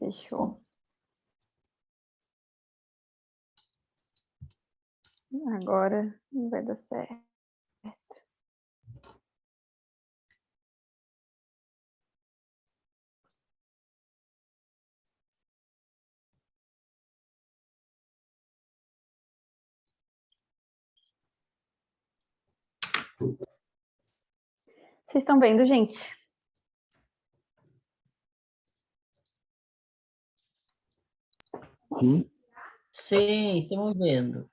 Fechou. Agora vai dar certo. Vocês estão vendo, gente? Sim, estamos vendo.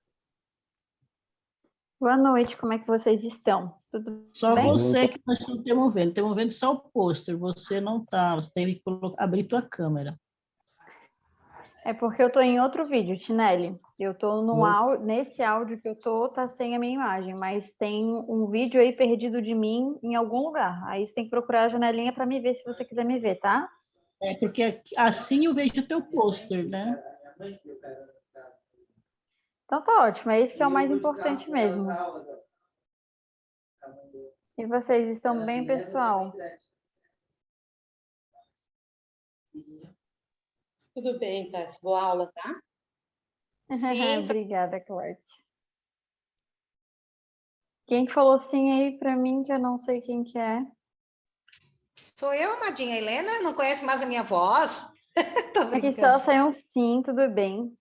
Boa noite, como é que vocês estão? Tudo Só bem? você que nós não estamos vendo só o pôster, você não está, você tem que abrir tua câmera. É porque eu tô em outro vídeo, Tinelli. Eu tô nesse áudio que eu tô, tá sem a minha imagem, mas tem um vídeo aí perdido de mim em algum lugar. Aí você tem que procurar a janelinha para me ver se você quiser me ver, tá? É porque assim eu vejo o teu pôster, né? Então tá ótimo, é isso que é o mais importante mesmo. E vocês estão bem, pessoal? Tudo bem, Tati. Boa aula, tá? Sim. Obrigada, Clark. Quem que falou sim aí para mim, que eu não sei quem que é? Sou eu, amadinha Helena? Não conhece mais a minha voz? Tô Aqui brincando. só saiu um sim, tudo bem.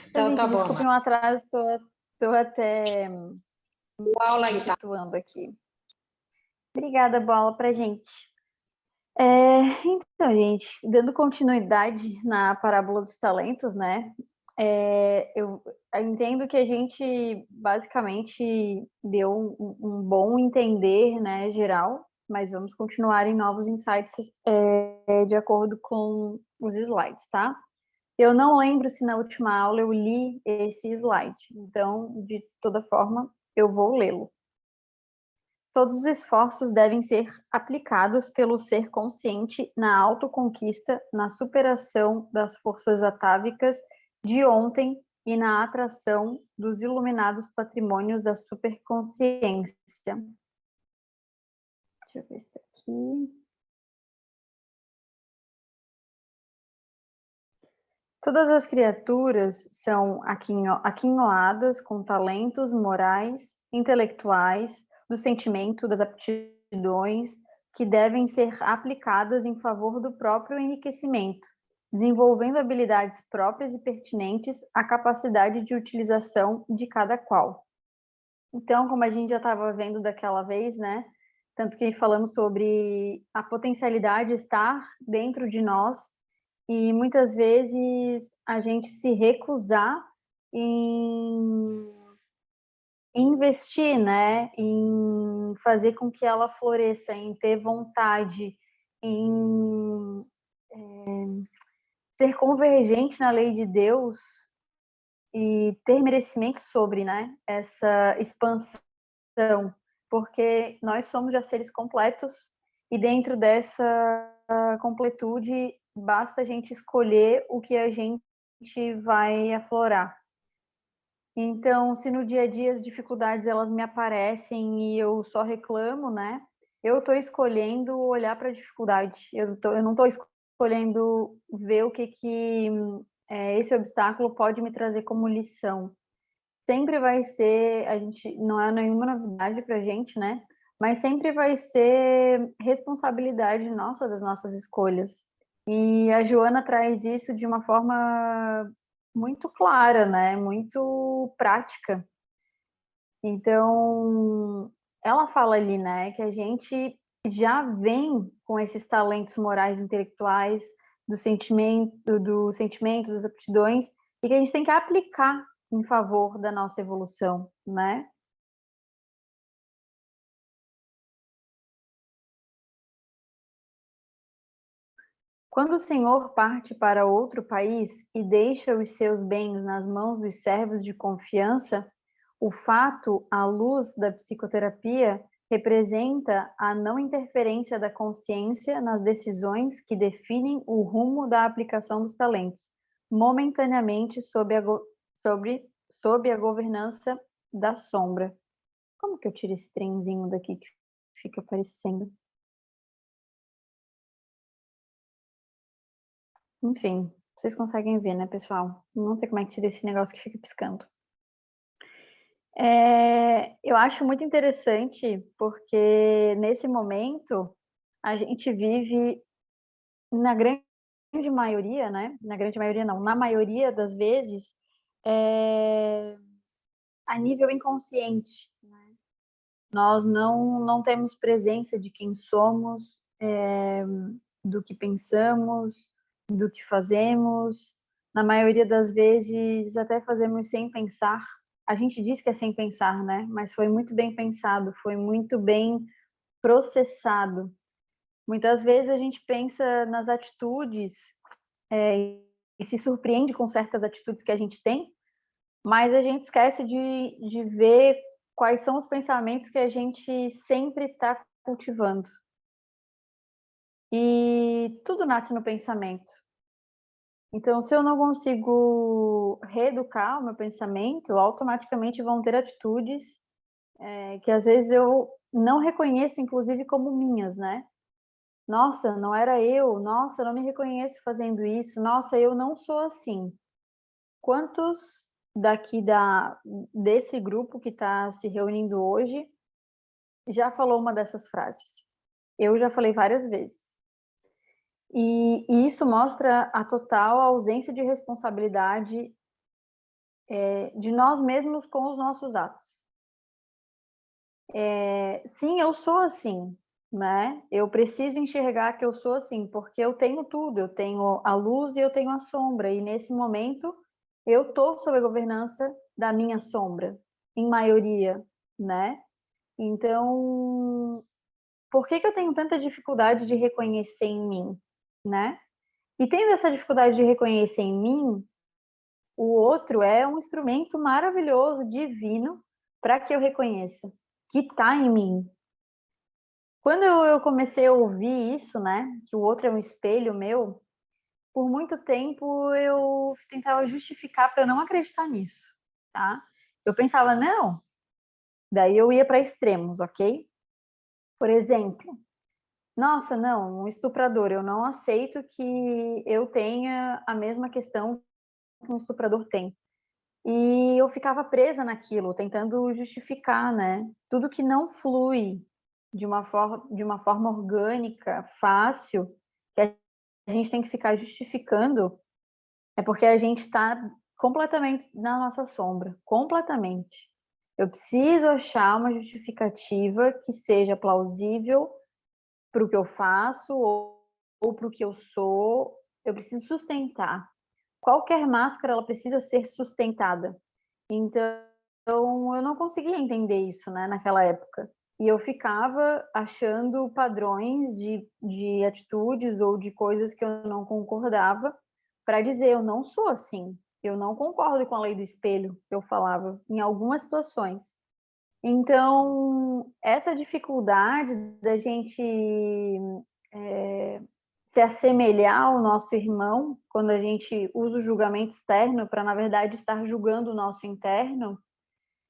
Então Gente, tá bom. desculpem o atraso, tô até Boa aula aí, tá? situando aqui. Obrigada, bola pra gente. Então, gente, dando continuidade na parábola dos talentos, né? Eu entendo que a gente basicamente deu um bom entender, né, geral, mas vamos continuar em novos insights de acordo com os slides, tá? Eu não lembro se na última aula eu li esse slide, então, de toda forma, eu vou lê-lo. Todos os esforços devem ser aplicados pelo ser consciente na autoconquista, na superação das forças atávicas de ontem e na atração dos iluminados patrimônios da superconsciência. Deixa eu ver isso aqui. Todas as criaturas são aquinhoadas com talentos morais, intelectuais, do sentimento, das aptidões, que devem ser aplicadas em favor do próprio enriquecimento, desenvolvendo habilidades próprias e pertinentes à capacidade de utilização de cada qual. Então, como a gente já estava vendo daquela vez, né? Tanto que falamos sobre a potencialidade estar dentro de nós e muitas vezes a gente se recusar em investir, né, em fazer com que ela floresça, em ter vontade, em ser convergente na lei de Deus e ter merecimento sobre, né, essa expansão, porque nós somos já seres completos e dentro dessa completude basta a gente escolher o que a gente vai aflorar. Então, se no dia a dia as dificuldades elas me aparecem e eu só reclamo, né? Eu estou escolhendo olhar para a dificuldade. Eu não estou escolhendo ver o que esse obstáculo pode me trazer como lição. Sempre vai ser, a gente não é nenhuma novidade para a gente, né? Mas sempre vai ser responsabilidade nossa das nossas escolhas. E a Joana traz isso de uma forma muito clara, né? Muito prática. Então, ela fala ali, né, que a gente já vem com esses talentos morais, intelectuais, do sentimento, das aptidões, e que a gente tem que aplicar em favor da nossa evolução, né? Quando o senhor parte para outro país e deixa os seus bens nas mãos dos servos de confiança, o fato, à luz da psicoterapia, representa a não interferência da consciência nas decisões que definem o rumo da aplicação dos talentos, momentaneamente sob a governança da sombra. Como que eu tiro esse trenzinho daqui que fica aparecendo? Enfim, vocês conseguem ver, né, pessoal? Não sei como é que tira esse negócio que fica piscando. Eu acho muito interessante, porque nesse momento a gente vive, na grande maioria, né? Na grande maioria não, na maioria das vezes, a nível inconsciente, né? Nós não temos presença de quem somos, do que pensamos, do que fazemos. Na maioria das vezes, até fazemos sem pensar. A gente diz que é sem pensar, né? Mas foi muito bem pensado, foi muito bem processado. Muitas vezes a gente pensa nas atitudes e se surpreende com certas atitudes que a gente tem, mas a gente esquece de ver quais são os pensamentos que a gente sempre está cultivando. E tudo nasce no pensamento. Então, se eu não consigo reeducar o meu pensamento, automaticamente vão ter atitudes que às vezes eu não reconheço, inclusive, como minhas, né? Nossa, não era eu. Nossa, eu não me reconheço fazendo isso. Nossa, eu não sou assim. Quantos daqui desse grupo que está se reunindo hoje já falou uma dessas frases? Eu já falei várias vezes. E isso mostra a total ausência de responsabilidade de nós mesmos com os nossos atos. Sim, eu sou assim, né? Eu preciso enxergar que eu sou assim, porque eu tenho tudo, eu tenho a luz e eu tenho a sombra, e nesse momento eu estou sob a governança da minha sombra, em maioria, né? Então, por que eu tenho tanta dificuldade de reconhecer em mim, né? E tendo essa dificuldade de reconhecer em mim, o outro é um instrumento maravilhoso, divino, para que eu reconheça que está em mim. Quando eu comecei a ouvir isso, né, que o outro é um espelho meu, por muito tempo eu tentava justificar para não acreditar nisso, tá? Eu pensava, não, daí eu ia para extremos, ok? Por exemplo, nossa, não, um estuprador, eu não aceito que eu tenha a mesma questão que um estuprador tem. E eu ficava presa naquilo, tentando justificar, né? Tudo que não flui de uma forma orgânica, fácil, que a gente tem que ficar justificando, é porque a gente está completamente na nossa sombra, completamente. Eu preciso achar uma justificativa que seja plausível para o que eu faço ou para o que eu sou. Eu preciso sustentar. Qualquer máscara, ela precisa ser sustentada. Então, eu não conseguia entender isso, né, naquela época. E eu ficava achando padrões de atitudes ou de coisas que eu não concordava para dizer, eu não sou assim, eu não concordo com a lei do espelho, eu falava, em algumas situações. Então, essa dificuldade da gente se assemelhar ao nosso irmão, quando a gente usa o julgamento externo para, na verdade, estar julgando o nosso interno,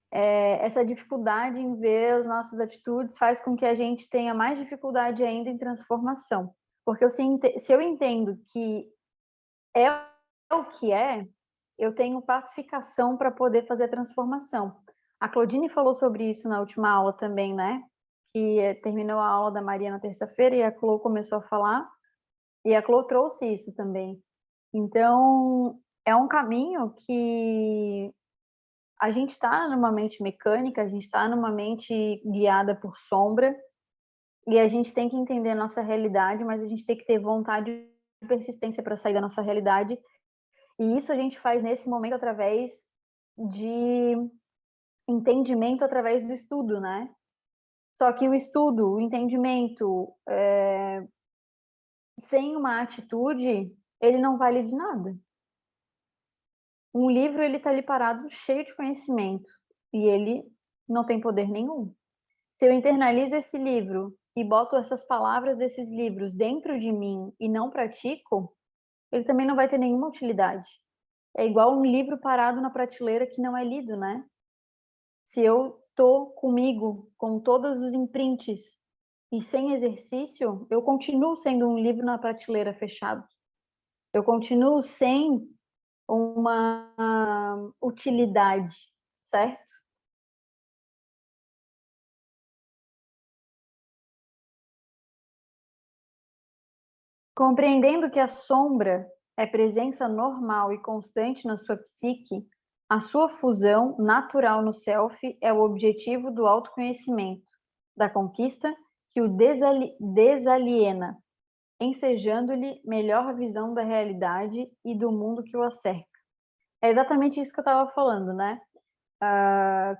essa dificuldade em ver as nossas atitudes faz com que a gente tenha mais dificuldade ainda em transformação. Porque se eu entendo que é o que é, eu tenho pacificação para poder fazer a transformação. A Claudine falou sobre isso na última aula também, né? Que terminou a aula da Maria na terça-feira e a Clô começou a falar, e a Clô trouxe isso também. Então, é um caminho que a gente está numa mente mecânica, a gente está numa mente guiada por sombra, e a gente tem que entender a nossa realidade, mas a gente tem que ter vontade e persistência para sair da nossa realidade. E isso a gente faz nesse momento através de entendimento, através do estudo, né? Só que o estudo, o entendimento, sem uma atitude, ele não vale de nada. Um livro, ele está ali parado, cheio de conhecimento, e ele não tem poder nenhum. Se eu internalizo esse livro e boto essas palavras desses livros dentro de mim e não pratico, ele também não vai ter nenhuma utilidade. É igual um livro parado na prateleira que não é lido, né? Se eu tô comigo, com todos os imprints e sem exercício, eu continuo sendo um livro na prateleira fechado. Eu continuo sem uma utilidade, certo? Compreendendo que a sombra é presença normal e constante na sua psique, a sua fusão natural no self é o objetivo do autoconhecimento, da conquista que o desaliena, ensejando-lhe melhor visão da realidade e do mundo que o cerca. É exatamente isso que eu estava falando, né?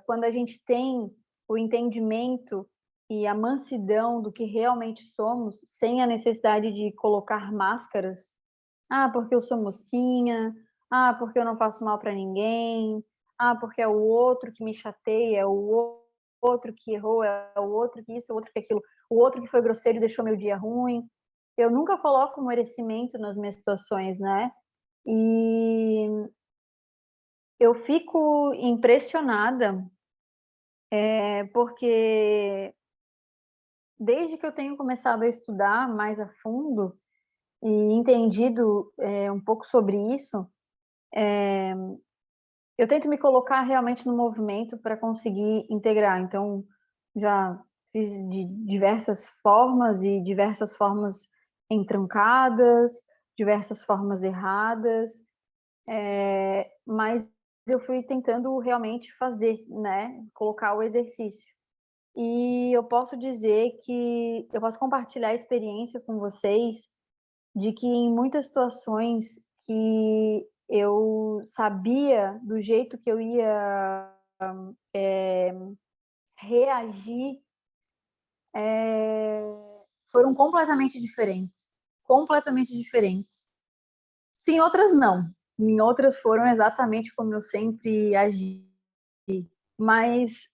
Quando a gente tem o entendimento e a mansidão do que realmente somos, sem a necessidade de colocar máscaras. Ah, porque eu sou mocinha. Ah, porque eu não faço mal para ninguém. Ah, porque é o outro que me chateia, é o outro que errou, é o outro que isso, é o outro que aquilo, o outro que foi grosseiro e deixou meu dia ruim. Eu nunca coloco merecimento nas minhas situações, né? E eu fico impressionada, porque desde que eu tenho começado a estudar mais a fundo e entendido um pouco sobre isso, eu tento me colocar realmente no movimento para conseguir integrar. Então, já fiz de diversas formas e diversas formas entrancadas, diversas formas erradas, mas eu fui tentando realmente fazer, né? Colocar o exercício. E eu posso dizer que eu posso compartilhar a experiência com vocês de que em muitas situações que eu sabia do jeito que eu ia reagir, foram completamente diferentes. Completamente diferentes. Em outras, não. Em outras foram exatamente como eu sempre agi. Mas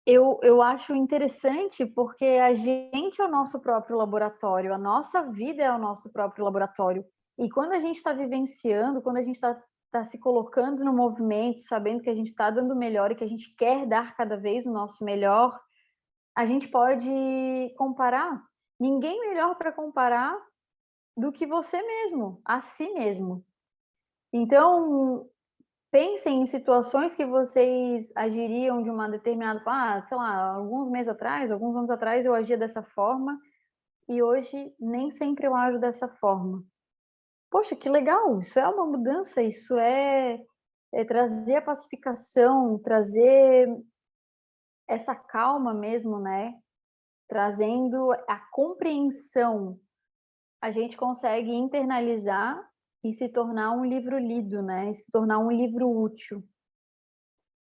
eu acho interessante porque a gente é o nosso próprio laboratório, a nossa vida é o nosso próprio laboratório. E quando a gente está vivenciando, quando a gente está se colocando no movimento, sabendo que a gente está dando o melhor e que a gente quer dar cada vez o nosso melhor, a gente pode comparar. Ninguém melhor para comparar do que você mesmo, a si mesmo. Então, pensem em situações que vocês agiriam de uma determinada forma. Sei lá, alguns meses atrás, alguns anos atrás, eu agia dessa forma e hoje nem sempre eu ajo dessa forma. Poxa, que legal! Isso é uma mudança, isso é trazer a pacificação, trazer essa calma mesmo, né? Trazendo a compreensão. A gente consegue internalizar e se tornar um livro lido, né? Se tornar um livro útil.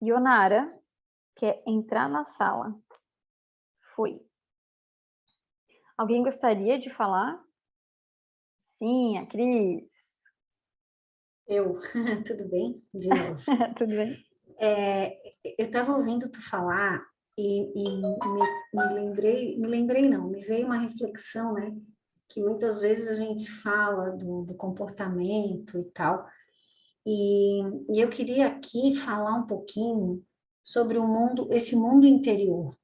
Ionara quer entrar na sala. Foi. Alguém gostaria de falar? Sim, a Cris. Eu, tudo bem? De novo. Tudo bem? Eu estava ouvindo tu falar e me lembrei não, me veio uma reflexão, né? Que muitas vezes a gente fala do comportamento e tal, e eu queria aqui falar um pouquinho sobre o mundo, esse mundo interior,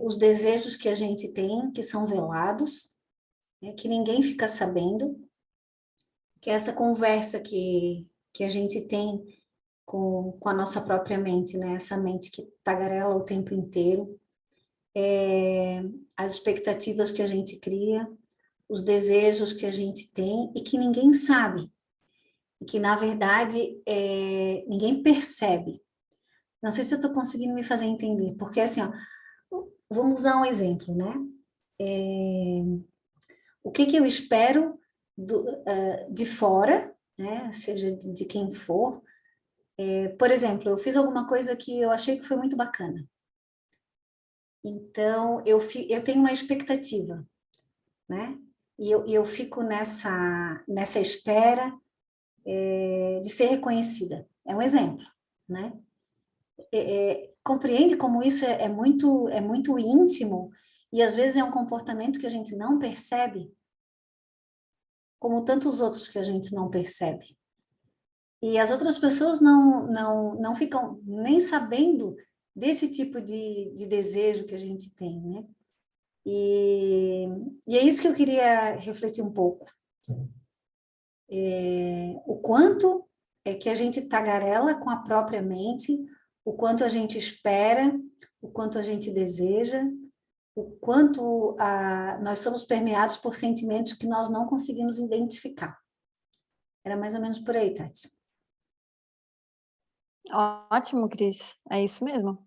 os desejos que a gente tem, que são velados, né, que ninguém fica sabendo, que é essa conversa que a gente tem com a nossa própria mente, né? Essa mente que tagarela o tempo inteiro, as expectativas que a gente cria, os desejos que a gente tem e que ninguém sabe, e que na verdade ninguém percebe. Não sei se eu estou conseguindo me fazer entender, porque assim, ó, vamos usar um exemplo, né? O que eu espero de fora, né? Seja de quem for. Por exemplo, eu fiz alguma coisa que eu achei que foi muito bacana. Então, eu tenho uma expectativa, né? E eu fico nessa espera de ser reconhecida. É um exemplo, né? Compreende como isso é muito íntimo e às vezes é um comportamento que a gente não percebe, como tantos outros que a gente não percebe. E as outras pessoas não ficam nem sabendo desse tipo de desejo que a gente tem, né? E é isso que eu queria refletir um pouco. o quanto é que a gente tagarela com a própria mente, o quanto a gente espera, o quanto a gente deseja, o quanto nós somos permeados por sentimentos que nós não conseguimos identificar. Era mais ou menos por aí, Tati. Ótimo, Cris. É isso mesmo.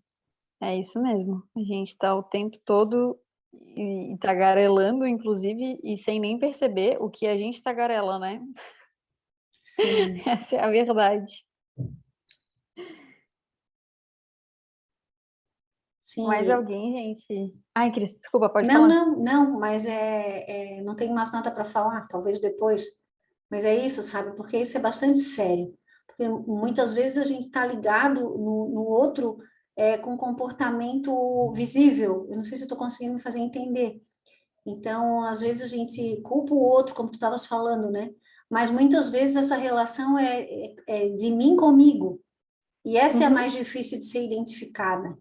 É isso mesmo. A gente está o tempo todo e tagarelando, inclusive, e sem nem perceber o que a gente tagarela, né? Sim. Essa é a verdade. Sim. Mais alguém, gente? Ai, Cris, desculpa, pode Não, falar. não, mas não tenho mais nada para falar, talvez depois. Mas é isso, sabe? Porque isso é bastante sério. Porque muitas vezes a gente está ligado no outro com comportamento visível. Eu não sei se eu estou conseguindo me fazer entender. Então, às vezes a gente culpa o outro, como tu estavas falando, né? Mas muitas vezes essa relação é de mim comigo. E essa é a Uhum. mais difícil de ser identificada,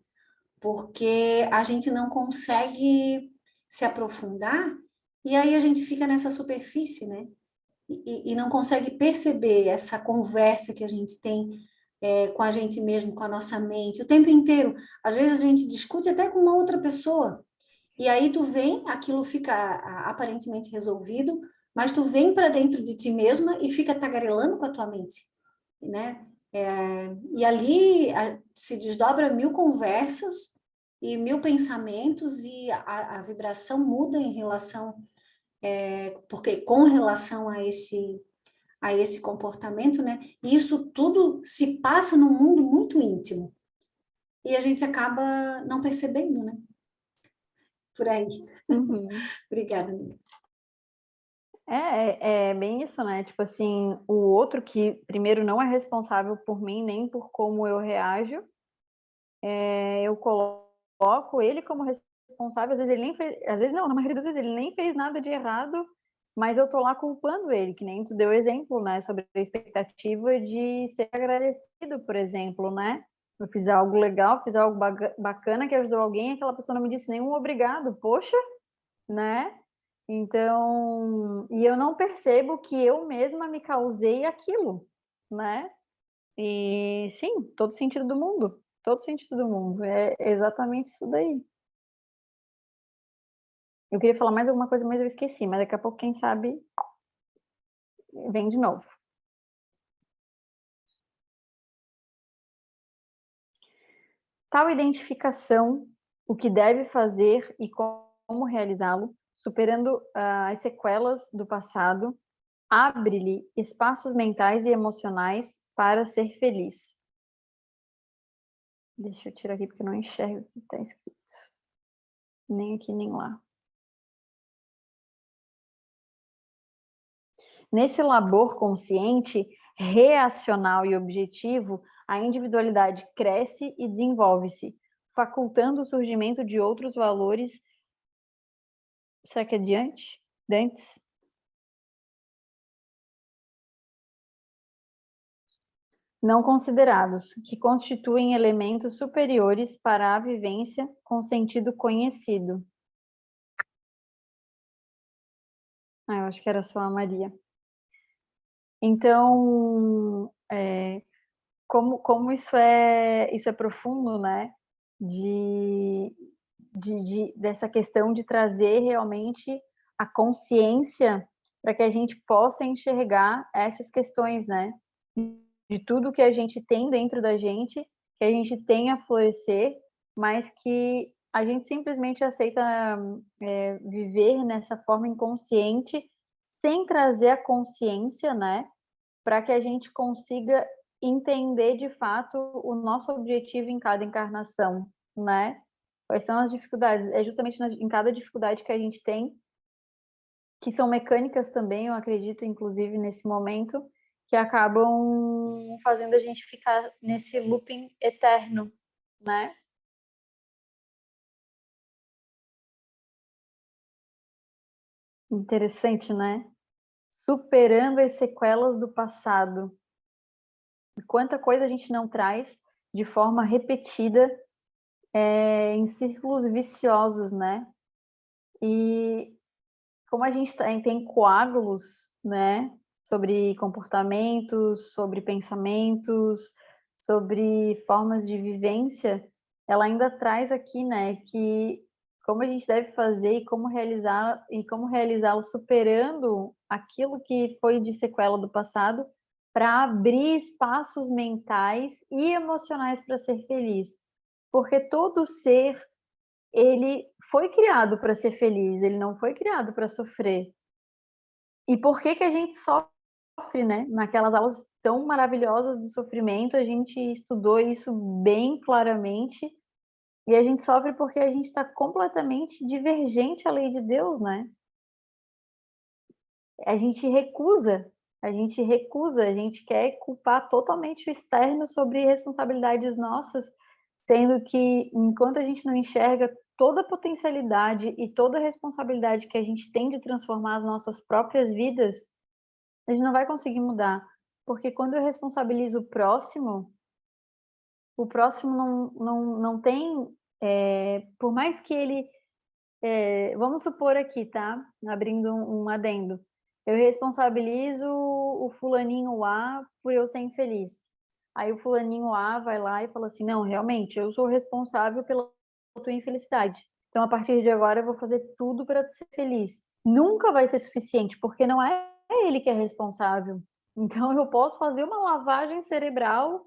porque a gente não consegue se aprofundar e aí a gente fica nessa superfície, né? E não consegue perceber essa conversa que a gente tem com a gente mesmo, com a nossa mente, o tempo inteiro. Às vezes a gente discute até com uma outra pessoa, e aí tu vem, aquilo fica aparentemente resolvido, mas tu vem para dentro de ti mesma e fica tagarelando com a tua mente, né? E ali se desdobra mil conversas e mil pensamentos e a vibração muda em relação, porque com relação a esse comportamento, né? E isso tudo se passa num mundo muito íntimo e a gente acaba não percebendo, né? Por aí. Uhum. Obrigada, amiga. É bem isso, né? Tipo assim, o outro que primeiro não é responsável por mim, nem por como eu reajo, eu coloco ele como responsável, às vezes ele nem fez, às vezes não, na maioria das vezes ele nem fez nada de errado, mas eu tô lá culpando ele, que nem tu deu exemplo, né, sobre a expectativa de ser agradecido, por exemplo, né? Eu fiz algo legal, fiz algo bacana que ajudou alguém, aquela pessoa não me disse nenhum obrigado, poxa, né? Então, e eu não percebo que eu mesma me causei aquilo, né? E sim, todo sentido do mundo, todo sentido do mundo, é exatamente isso daí. Eu queria falar mais alguma coisa, mas eu esqueci, mas daqui a pouco, quem sabe, vem de novo. Tal identificação, o que deve fazer e como realizá-lo, superando as sequelas do passado, abre-lhe espaços mentais e emocionais para ser feliz. Deixa eu tirar aqui porque eu não enxergo o que está escrito. Nem aqui, nem lá. Nesse labor consciente, reacional e objetivo, a individualidade cresce e desenvolve-se, facultando o surgimento de outros valores. Será que é diante? Dantes? Não considerados, que constituem elementos superiores para a vivência com sentido conhecido. Eu acho que era só a Maria. Então, como isso é profundo, né? Dessa questão de trazer realmente a consciência para que a gente possa enxergar essas questões, né? De tudo que a gente tem dentro da gente, que a gente tem a florescer, mas que a gente simplesmente aceita viver nessa forma inconsciente, sem trazer a consciência, né? Para que a gente consiga entender de fato o nosso objetivo em cada encarnação, né? Quais são as dificuldades? É justamente em cada dificuldade que a gente tem, que são mecânicas também, eu acredito, inclusive nesse momento, que acabam fazendo a gente ficar nesse looping eterno, né? Interessante, né? Superando as sequelas do passado. E quanta coisa a gente não traz de forma repetida em círculos viciosos, né? E como a gente tem coágulos, né? sobre comportamentos, sobre pensamentos, sobre formas de vivência, ela ainda traz aqui, né, que como a gente deve fazer e como realizá-lo superando aquilo que foi de sequela do passado, para abrir espaços mentais e emocionais para ser feliz. Porque todo ser, ele foi criado para ser feliz, ele não foi criado para sofrer. E por que que a gente sofre, né? Naquelas aulas tão maravilhosas do sofrimento, a gente estudou isso bem claramente, e a gente sofre porque a gente está completamente divergente à lei de Deus, né? A gente recusa, a gente quer culpar totalmente o externo sobre responsabilidades nossas, sendo que enquanto a gente não enxerga toda a potencialidade e toda a responsabilidade que a gente tem de transformar as nossas próprias vidas, a gente não vai conseguir mudar. Porque quando eu responsabilizo o próximo não tem, por mais que ele, vamos supor aqui, tá? Abrindo um adendo. Eu responsabilizo o fulaninho A por eu ser infeliz. Aí o fulaninho A vai lá e fala assim, não, realmente, eu sou responsável pela tua infelicidade. Então, a partir de agora, eu vou fazer tudo para tu ser feliz. Nunca vai ser suficiente, porque não é ele que é responsável. Então, eu posso fazer uma lavagem cerebral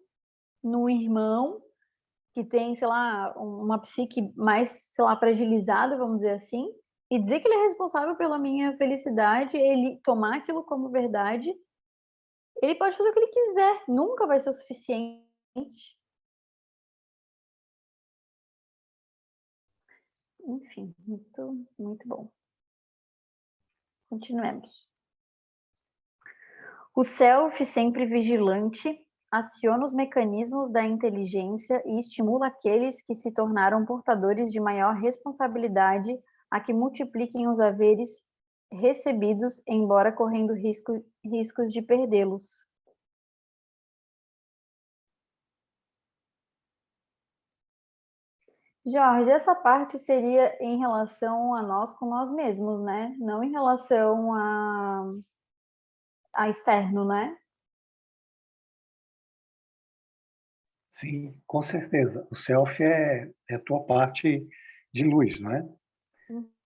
no irmão que tem, sei lá, uma psique mais, sei lá, fragilizada, vamos dizer assim, e dizer que ele é responsável pela minha felicidade, ele tomar aquilo como verdade, ele pode fazer o que ele quiser, nunca vai ser o suficiente. Enfim, muito, muito bom. Continuemos. O self, sempre vigilante, aciona os mecanismos da inteligência e estimula aqueles que se tornaram portadores de maior responsabilidade a que multipliquem os haveres recebidos, embora correndo riscos de perdê-los. Jorge, essa parte seria em relação a nós com nós mesmos, né? Não em relação a externo, né? Sim, com certeza. O self é a tua parte de luz, não é?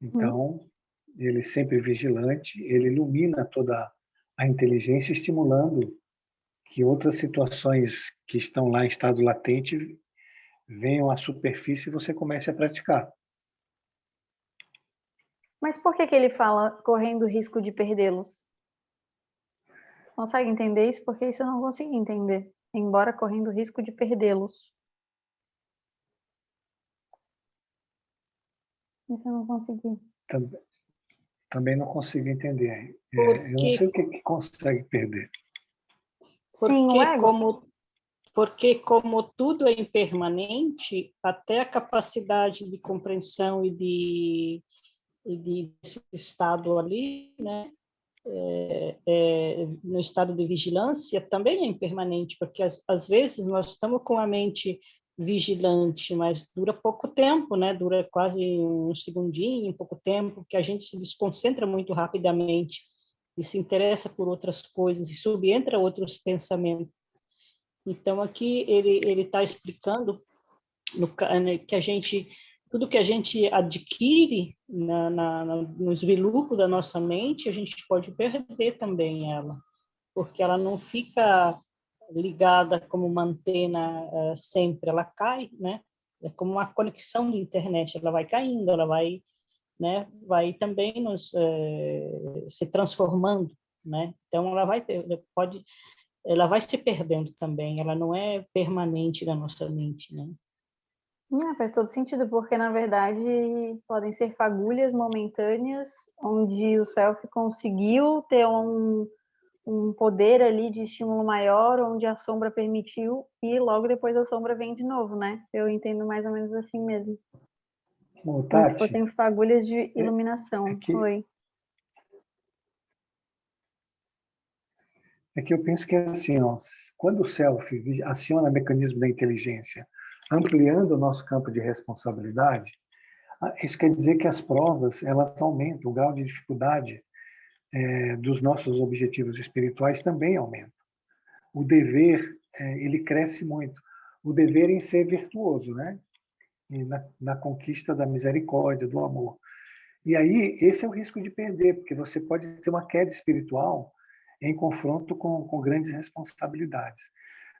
Então, ele sempre vigilante, ele ilumina toda a inteligência, estimulando que outras situações que estão lá em estado latente venham à superfície e você comece a praticar. Mas por que que ele fala correndo risco de perdê-los? Consegue entender isso? Porque isso eu não consegui entender. Embora correndo risco de perdê-los. Isso eu não consegui. Também não consigo entender. Porque, eu não sei o que consegue perder. Sim, o porque ego. porque como tudo é impermanente, até a capacidade de compreensão e de esse estado ali, né, no estado de vigilância, também é impermanente, porque às vezes nós estamos com a mente vigilante, mas dura pouco tempo, né? Dura quase um segundinho, pouco tempo, que a gente se desconcentra muito rapidamente e se interessa por outras coisas e subentra outros pensamentos. Então, aqui ele está explicando que a gente, tudo que a gente adquire nos vilupos da nossa mente, a gente pode perder também ela, porque ela não fica ligada como uma antena sempre, ela cai, né? É como uma conexão de internet, ela vai caindo, ela vai, né? Vai também se transformando, né? Então ela vai se perdendo também, ela não é permanente na nossa mente, né? Faz todo sentido, porque na verdade podem ser fagulhas momentâneas, onde o self conseguiu ter um poder ali de estímulo maior, onde a sombra permitiu, e logo depois a sombra vem de novo, né? Eu entendo mais ou menos assim mesmo. Ô, Como se Tati, fossem fagulhas de iluminação. Oi. É que eu penso que é assim, ó, quando o self aciona o mecanismo da inteligência, ampliando o nosso campo de responsabilidade, isso quer dizer que as provas elas aumentam, o grau de dificuldade dos nossos objetivos espirituais também aumenta. O dever, ele cresce muito. O dever em ser virtuoso, né? E na conquista da misericórdia, do amor. E aí, esse é o risco de perder, porque você pode ter uma queda espiritual em confronto com grandes responsabilidades.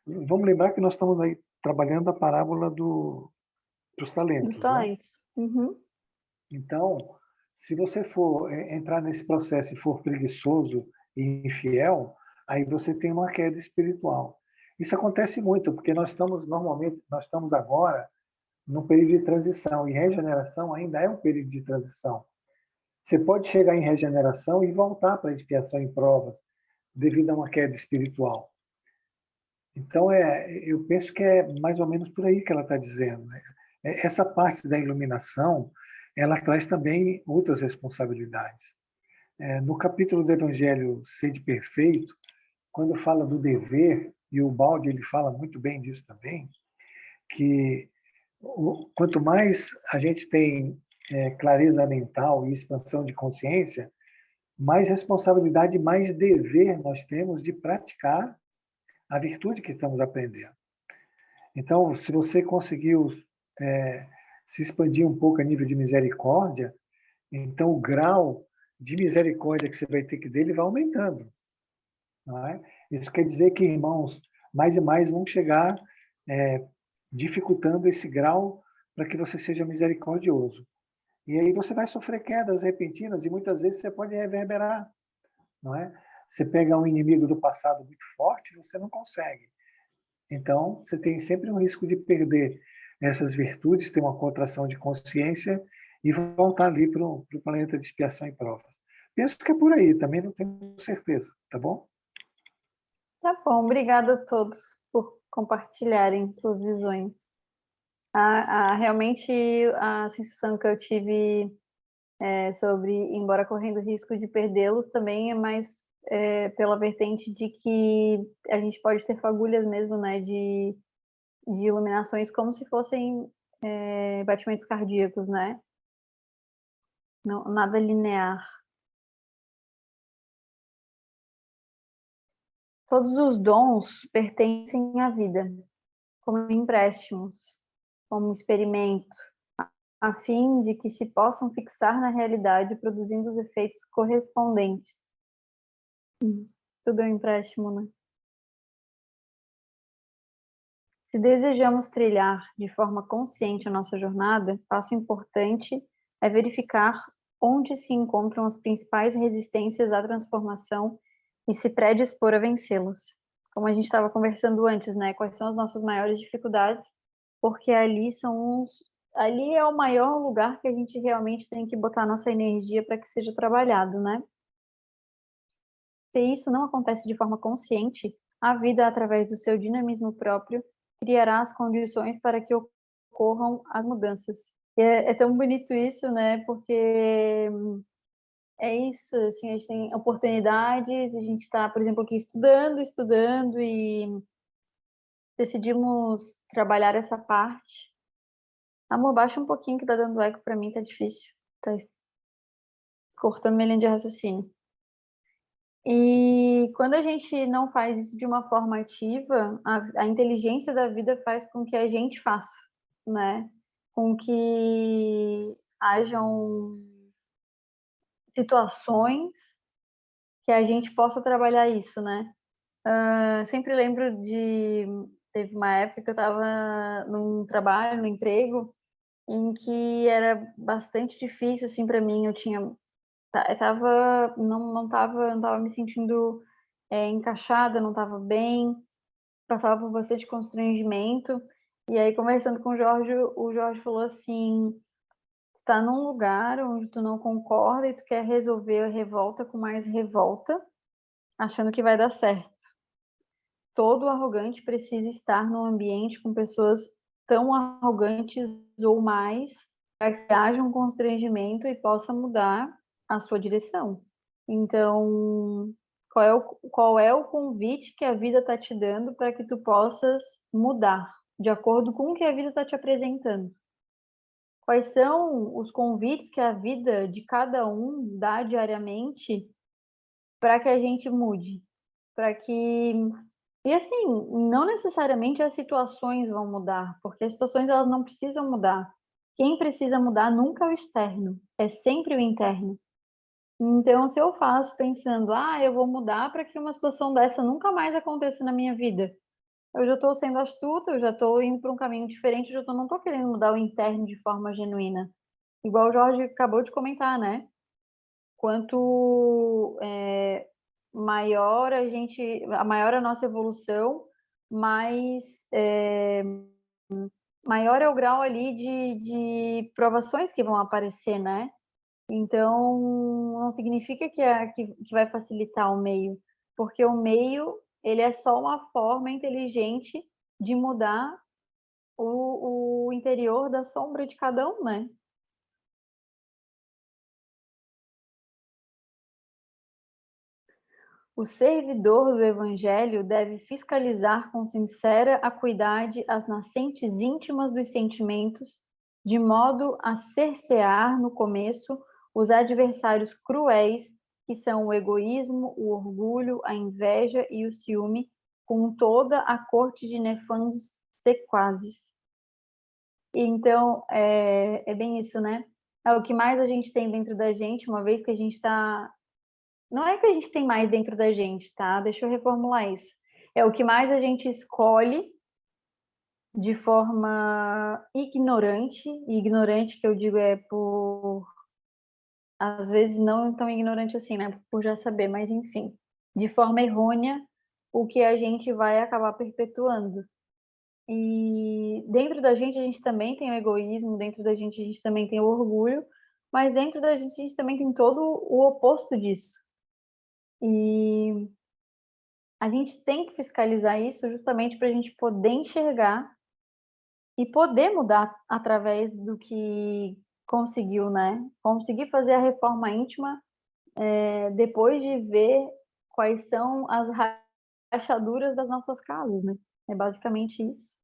Vamos lembrar que nós estamos aí trabalhando a parábola dos talentos, né? Uhum. Então, se você for entrar nesse processo e for preguiçoso e infiel, aí você tem uma queda espiritual. Isso acontece muito, porque normalmente, nós estamos agora num período de transição, e regeneração ainda é um período de transição. Você pode chegar em regeneração e voltar para a expiação em provas, devido a uma queda espiritual. Então, eu penso que é mais ou menos por aí que ela está dizendo, né? Essa parte da iluminação, ela traz também outras responsabilidades. No capítulo do Evangelho Sede Perfeito, quando fala do dever, e o Baldi ele fala muito bem disso também, que quanto mais a gente tem clareza mental e expansão de consciência, mais responsabilidade, mais dever nós temos de praticar a virtude que estamos aprendendo. Então, se você conseguiu se expandir um pouco a nível de misericórdia, então o grau de misericórdia que você vai ter que dele vai aumentando. Não é? Isso quer dizer que, irmãos, mais e mais vão chegar dificultando esse grau para que você seja misericordioso. E aí você vai sofrer quedas repentinas e muitas vezes você pode reverberar, não é? Você pega um inimigo do passado muito forte e você não consegue. Então, você tem sempre um risco de perder essas virtudes, ter uma contração de consciência e voltar ali para o planeta de expiação e provas. Penso que é por aí, também não tenho certeza, tá bom? Tá bom, obrigada a todos por compartilharem suas visões. Realmente, a sensação que eu tive sobre, embora correndo risco de perdê-los, também é mais pela vertente de que a gente pode ter fagulhas mesmo, né, de iluminações como se fossem batimentos cardíacos, né? Não, nada linear. Todos os dons pertencem à vida, como empréstimos, como experimento, a fim de que se possam fixar na realidade, produzindo os efeitos correspondentes. Tudo é um empréstimo, né? Se desejamos trilhar de forma consciente a nossa jornada, passo importante é verificar onde se encontram as principais resistências à transformação e se predispor a vencê-las. Como a gente estava conversando antes, né? Quais são as nossas maiores dificuldades? Porque ali é o maior lugar que a gente realmente tem que botar nossa energia para que seja trabalhado, né? Se isso não acontece de forma consciente, a vida, através do seu dinamismo próprio, criará as condições para que ocorram as mudanças. E é tão bonito isso, né? Porque é isso, assim, a gente tem oportunidades, a gente está, por exemplo, aqui estudando e decidimos trabalhar essa parte. Amor, baixa um pouquinho que tá dando eco para mim, tá difícil. Tá cortando minha linha de raciocínio. E quando a gente não faz isso de uma forma ativa, a inteligência da vida faz com que a gente faça, né? Com que hajam situações que a gente possa trabalhar isso, né? Sempre lembro teve uma época que eu estava num trabalho, no emprego, em que era bastante difícil, assim, para mim. Não tava me sentindo encaixada, não estava bem, passava por bastante constrangimento. E aí, conversando com o Jorge falou assim: tu tá num lugar onde tu não concorda e tu quer resolver a revolta com mais revolta, achando que vai dar certo. Todo arrogante precisa estar num ambiente com pessoas tão arrogantes ou mais, para que haja um constrangimento e possa mudar a sua direção. Então, qual é o convite que a vida está te dando para que tu possas mudar, de acordo com o que a vida está te apresentando? Quais são os convites que a vida de cada um dá diariamente para que a gente mude, para que... E assim, não necessariamente as situações vão mudar, porque as situações elas não precisam mudar. Quem precisa mudar nunca é o externo, é sempre o interno. Então, se eu faço pensando, eu vou mudar para que uma situação dessa nunca mais aconteça na minha vida, eu já estou sendo astuta, eu já estou indo para um caminho diferente, não estou querendo mudar o interno de forma genuína. Igual o Jorge acabou de comentar, né? Quanto maior maior a nossa evolução, maior é o grau ali de provações que vão aparecer, né? Então, não significa que vai facilitar o meio, porque o meio, ele é só uma forma inteligente de mudar o interior da sombra de cada um, né? O servidor do Evangelho deve fiscalizar com sincera acuidade as nascentes íntimas dos sentimentos, de modo a cercear, no começo, os adversários cruéis, que são o egoísmo, o orgulho, a inveja e o ciúme, com toda a corte de nefandos sequazes. Então, é bem isso, né? É o que mais a gente tem dentro da gente, uma vez que a gente está... Não é que a gente tem mais dentro da gente, tá? Deixa eu reformular isso. É o que mais a gente escolhe de forma ignorante, e ignorante que eu digo por... Às vezes não tão ignorante assim, né? Por já saber, mas enfim. De forma errônea, o que a gente vai acabar perpetuando. E dentro da gente a gente também tem o egoísmo, dentro da gente a gente também tem o orgulho, mas dentro da gente a gente também tem todo o oposto disso. E a gente tem que fiscalizar isso justamente para a gente poder enxergar e poder mudar através do que conseguiu, né? Conseguir fazer a reforma íntima depois de ver quais são as rachaduras das nossas casas, né? É basicamente isso.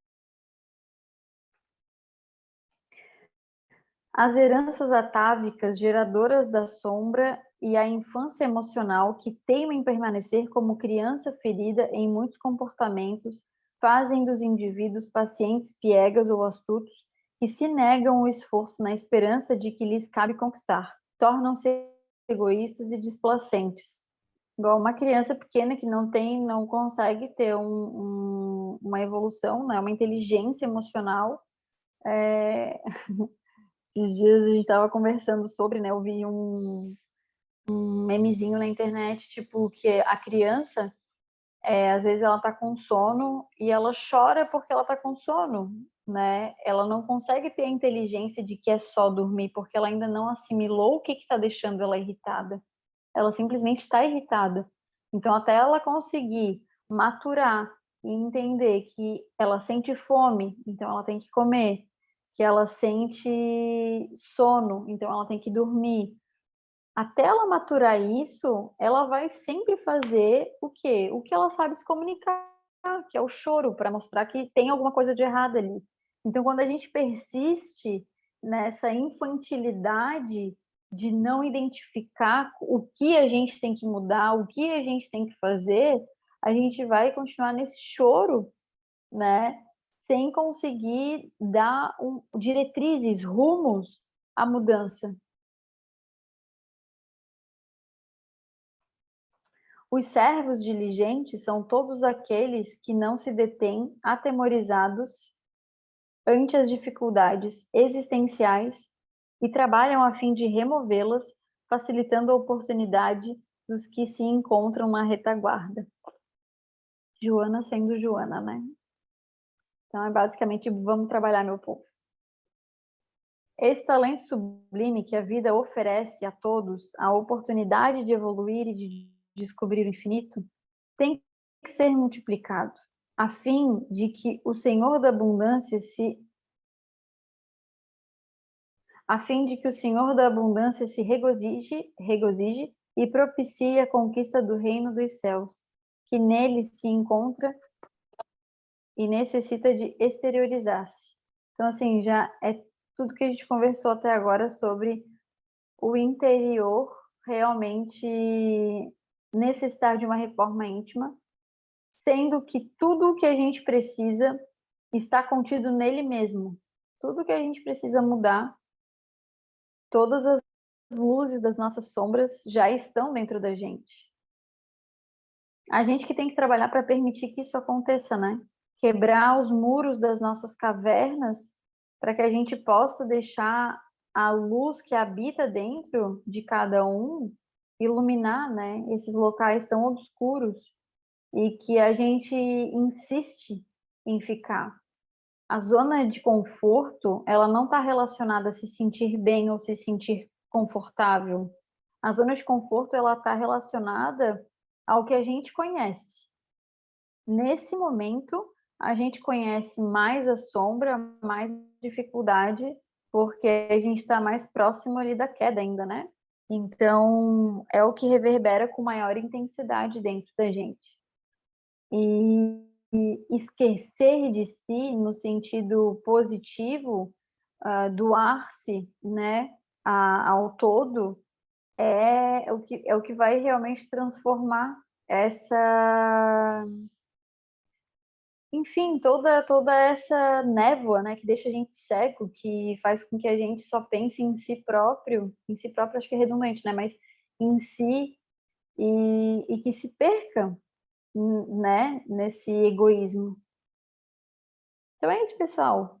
As heranças atávicas, geradoras da sombra, e a infância emocional, que teima em permanecer como criança ferida em muitos comportamentos, fazem dos indivíduos pacientes, piegas ou astutos, que se negam o esforço na esperança de que lhes cabe conquistar. Tornam-se egoístas e displacentes. Igual uma criança pequena que não consegue ter uma evolução, né? Uma inteligência emocional. Esses dias a gente estava conversando sobre, né? Eu vi um memezinho na internet, tipo, que a criança, às vezes ela tá com sono e ela chora porque ela tá com sono, né? Ela não consegue ter a inteligência de que é só dormir, porque ela ainda não assimilou o que está deixando ela irritada. Ela simplesmente está irritada. Então, até ela conseguir maturar e entender que ela sente fome, então ela tem que comer, que ela sente sono, então ela tem que dormir. Até ela maturar isso, ela vai sempre fazer o quê? O que ela sabe se comunicar, que é o choro, para mostrar que tem alguma coisa de errado ali. Então, quando a gente persiste nessa infantilidade de não identificar o que a gente tem que mudar, o que a gente tem que fazer, a gente vai continuar nesse choro, né? Sem conseguir dar diretrizes, rumos à mudança. Os servos diligentes são todos aqueles que não se detêm atemorizados ante as dificuldades existenciais e trabalham a fim de removê-las, facilitando a oportunidade dos que se encontram na retaguarda. Joana sendo Joana, né? Então, é basicamente, vamos trabalhar, meu povo. Esse talento sublime que a vida oferece a todos, a oportunidade de evoluir e de descobrir o infinito, tem que ser multiplicado, a fim de que o Senhor da abundância se regozije e propicie a conquista do reino dos céus, que nele se encontra e necessita de exteriorizar-se. Então, assim, já é tudo que a gente conversou até agora sobre o interior realmente necessitar de uma reforma íntima, sendo que tudo o que a gente precisa está contido nele mesmo. Tudo que a gente precisa mudar, todas as luzes das nossas sombras já estão dentro da gente. A gente que tem que trabalhar para permitir que isso aconteça, né? Quebrar os muros das nossas cavernas para que a gente possa deixar a luz que habita dentro de cada um iluminar, né, esses locais tão obscuros e que a gente insiste em ficar. A zona de conforto, ela não está relacionada a se sentir bem ou se sentir confortável. A zona de conforto, ela está relacionada ao que a gente conhece. Nesse momento, a gente conhece mais a sombra, mais dificuldade, porque a gente está mais próximo ali da queda ainda, né? Então, é o que reverbera com maior intensidade dentro da gente. E esquecer de si, no sentido positivo, doar-se, né, ao todo, é o que vai realmente transformar essa, enfim, toda essa névoa, né, que deixa a gente cego, que faz com que a gente só pense em si próprio acho que é redundante, né, mas em si, e que se perca, né, nesse egoísmo. Então é isso, pessoal.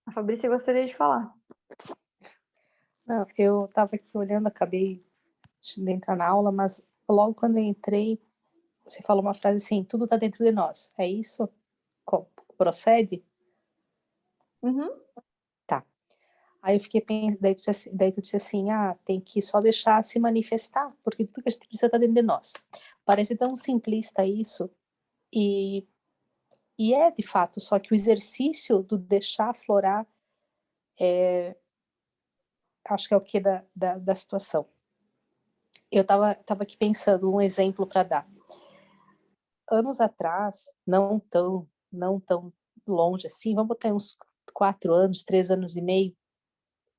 A Fabrícia gostaria de falar. Não, eu estava aqui olhando, acabei de entrar na aula, mas logo quando eu entrei, você falou uma frase assim, tudo está dentro de nós. É isso? Procede? Uhum. Tá. Aí eu fiquei pensando, daí tu disse assim, tem que só deixar se manifestar, porque tudo que a gente precisa está dentro de nós. Parece tão simplista isso, e é de fato, só que o exercício do deixar aflorar acho que é o que da situação. Eu tava aqui pensando um exemplo para dar. Anos atrás, não tão longe assim, vamos botar uns 4 anos, 3 anos e meio,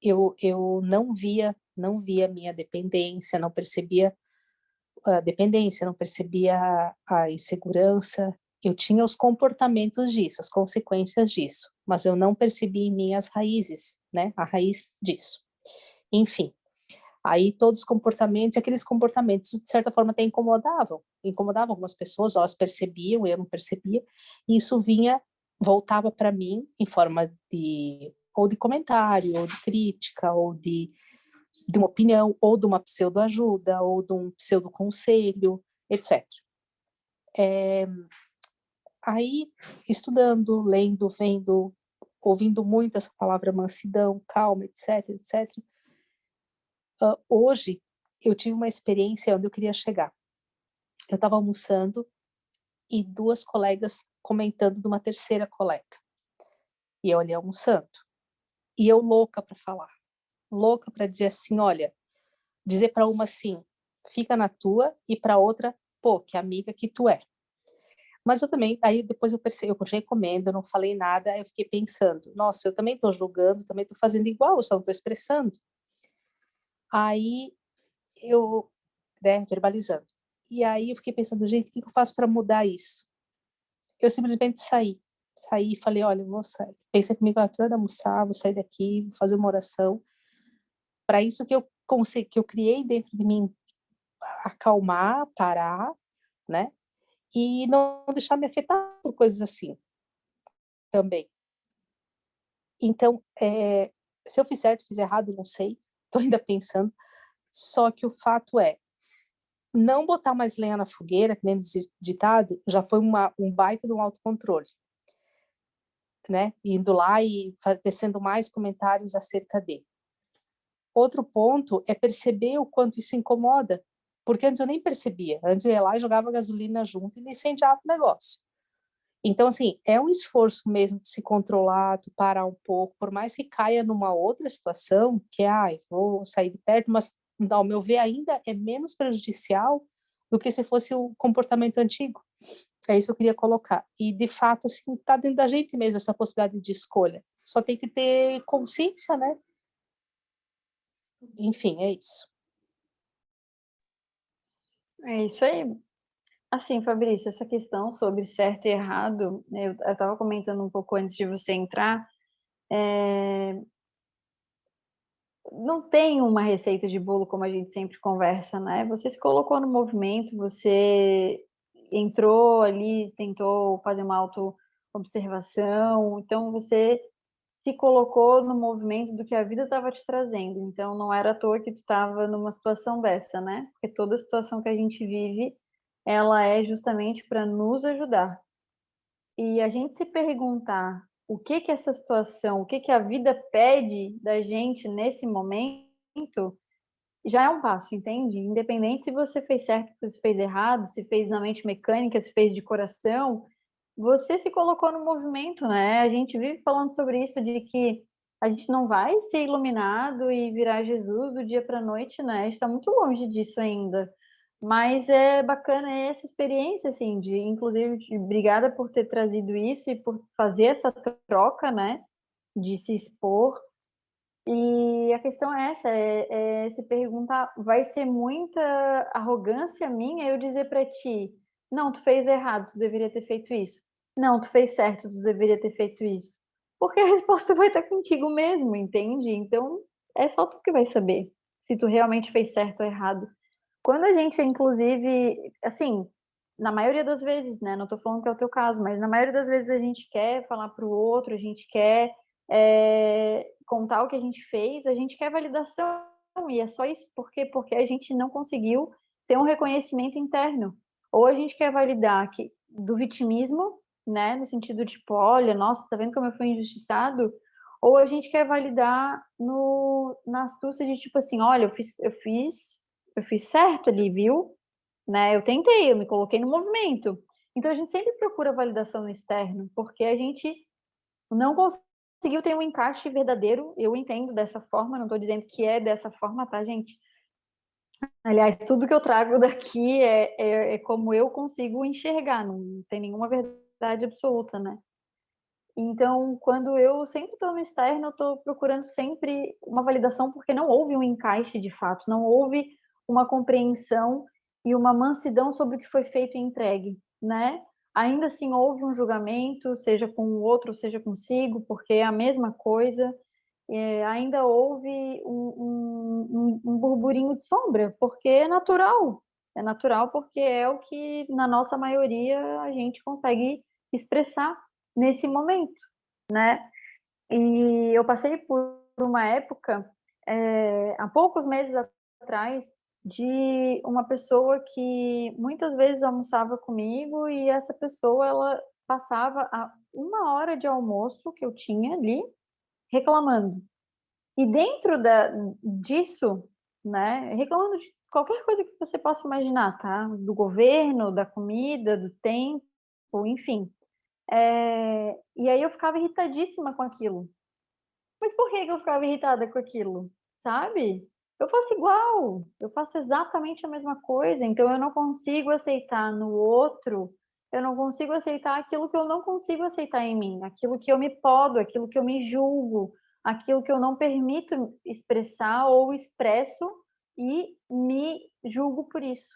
eu não via minha dependência, não percebia a dependência, não percebia a insegurança. Eu tinha os comportamentos disso, as consequências disso, mas eu não percebi em mim as raízes, né? A raiz disso. Enfim, aí todos os comportamentos, aqueles comportamentos de certa forma até incomodavam algumas pessoas, elas percebiam, eu não percebia, e isso voltava para mim em forma de ou de comentário, ou de crítica, ou de uma opinião, ou de uma pseudo-ajuda, ou de um pseudo-conselho, etc. Aí, estudando, lendo, vendo, ouvindo muito essa palavra mansidão, calma, etc, etc, hoje, eu tive uma experiência onde eu queria chegar. Eu estava almoçando e 2 colegas comentando de uma terceira colega. E eu ali almoçando. E eu louca para falar. Louca para dizer assim, olha, dizer para uma assim, fica na tua, e para outra, pô, que amiga que tu é. Mas eu também, aí depois eu percebi, eu continuei comendo, eu não falei nada, aí eu fiquei pensando, nossa, eu também estou julgando, também estou fazendo igual, eu só não estou expressando. Aí eu, né, verbalizando. E aí eu fiquei pensando, gente, o que eu faço para mudar isso? Eu simplesmente saí e falei, olha, eu vou sair. Pensei comigo, tu vai almoçar, vou sair daqui, vou fazer uma oração. Para isso que eu consegui, que eu criei dentro de mim, acalmar, parar, né? E não deixar me afetar por coisas assim também. Então, se eu fiz certo, fiz errado, não sei, estou ainda pensando. Só que o fato é, não botar mais lenha na fogueira, que nem diz ditado, já foi um baita de um autocontrole, né? Indo lá e tecendo mais comentários acerca dele. Outro ponto é perceber o quanto isso incomoda, porque antes eu nem percebia. Antes eu ia lá e jogava gasolina junto e incendiava o negócio. Então, assim, é um esforço mesmo de se controlar, de parar um pouco, por mais que caia numa outra situação, que é, vou sair de perto, mas, ao meu ver, ainda é menos prejudicial do que se fosse o comportamento antigo. É isso que eu queria colocar. E, de fato, assim, tá dentro da gente mesmo essa possibilidade de escolha. Só tem que ter consciência, né? Enfim, é isso. É isso aí. Assim, Fabrício, essa questão sobre certo e errado, eu estava comentando um pouco antes de você entrar, não tem uma receita de bolo como a gente sempre conversa, né? Você se colocou no movimento, você entrou ali, tentou fazer uma auto-observação, então você se colocou no movimento do que a vida estava te trazendo. Então não era à toa que tu estava numa situação dessa, né? Porque toda situação que a gente vive, ela é justamente para nos ajudar. E a gente se perguntar o que que essa situação, o que que a vida pede da gente nesse momento, já é um passo, entende? Independente se você fez certo, se você fez errado, se fez na mente mecânica, se fez de coração, você se colocou no movimento, né? A gente vive falando sobre isso, de que a gente não vai ser iluminado e virar Jesus do dia para a noite, né? A gente está muito longe disso ainda. Mas é bacana essa experiência, assim, inclusive, obrigada por ter trazido isso e por fazer essa troca, né? De se expor. E a questão é essa, é se perguntar, vai ser muita arrogância minha eu dizer para ti, não, tu fez errado, tu deveria ter feito isso. Não, tu fez certo, tu deveria ter feito isso. Porque a resposta vai estar contigo mesmo, entende? Então, é só tu que vai saber se tu realmente fez certo ou errado. Quando a gente, inclusive, assim, na maioria das vezes, né? Não tô falando que é o teu caso, mas na maioria das vezes a gente quer falar para o outro, a gente quer contar o que a gente fez, a gente quer validação, e é só isso. Por quê? Porque a gente não conseguiu ter um reconhecimento interno. Ou a gente quer validar do vitimismo, né? No sentido de, tipo, olha, nossa, tá vendo como eu fui injustiçado? Ou a gente quer validar na astúcia de, tipo assim, olha, eu fiz certo ali, viu? Né? Eu tentei, eu me coloquei no movimento. Então a gente sempre procura validação no externo, porque a gente não conseguiu ter um encaixe verdadeiro. Eu entendo dessa forma, não estou dizendo que é dessa forma, tá, gente? Aliás, tudo que eu trago daqui é como eu consigo enxergar, não tem nenhuma verdade absoluta, né? Então, quando eu sempre estou no externo, eu estou procurando sempre uma validação, porque não houve um encaixe de fato, não houve uma compreensão e uma mansidão sobre o que foi feito e entregue, né? Ainda assim houve um julgamento, seja com o outro, seja consigo, porque é a mesma coisa. Ainda houve um burburinho de sombra, porque é natural porque é o que na nossa maioria a gente consegue expressar nesse momento, né? E eu passei por uma época, há poucos meses atrás, de uma pessoa que muitas vezes almoçava comigo e essa pessoa, ela passava a 1 hora de almoço que eu tinha ali reclamando. E dentro disso, né, reclamando de qualquer coisa que você possa imaginar, tá? Do governo, da comida, do tempo, enfim. E aí eu ficava irritadíssima com aquilo. Mas por que eu ficava irritada com aquilo? Sabe? Eu faço igual, eu faço exatamente a mesma coisa, então eu não consigo aceitar no outro, eu não consigo aceitar aquilo que eu não consigo aceitar em mim, aquilo que eu me podo, aquilo que eu me julgo, aquilo que eu não permito expressar ou expresso e me julgo por isso.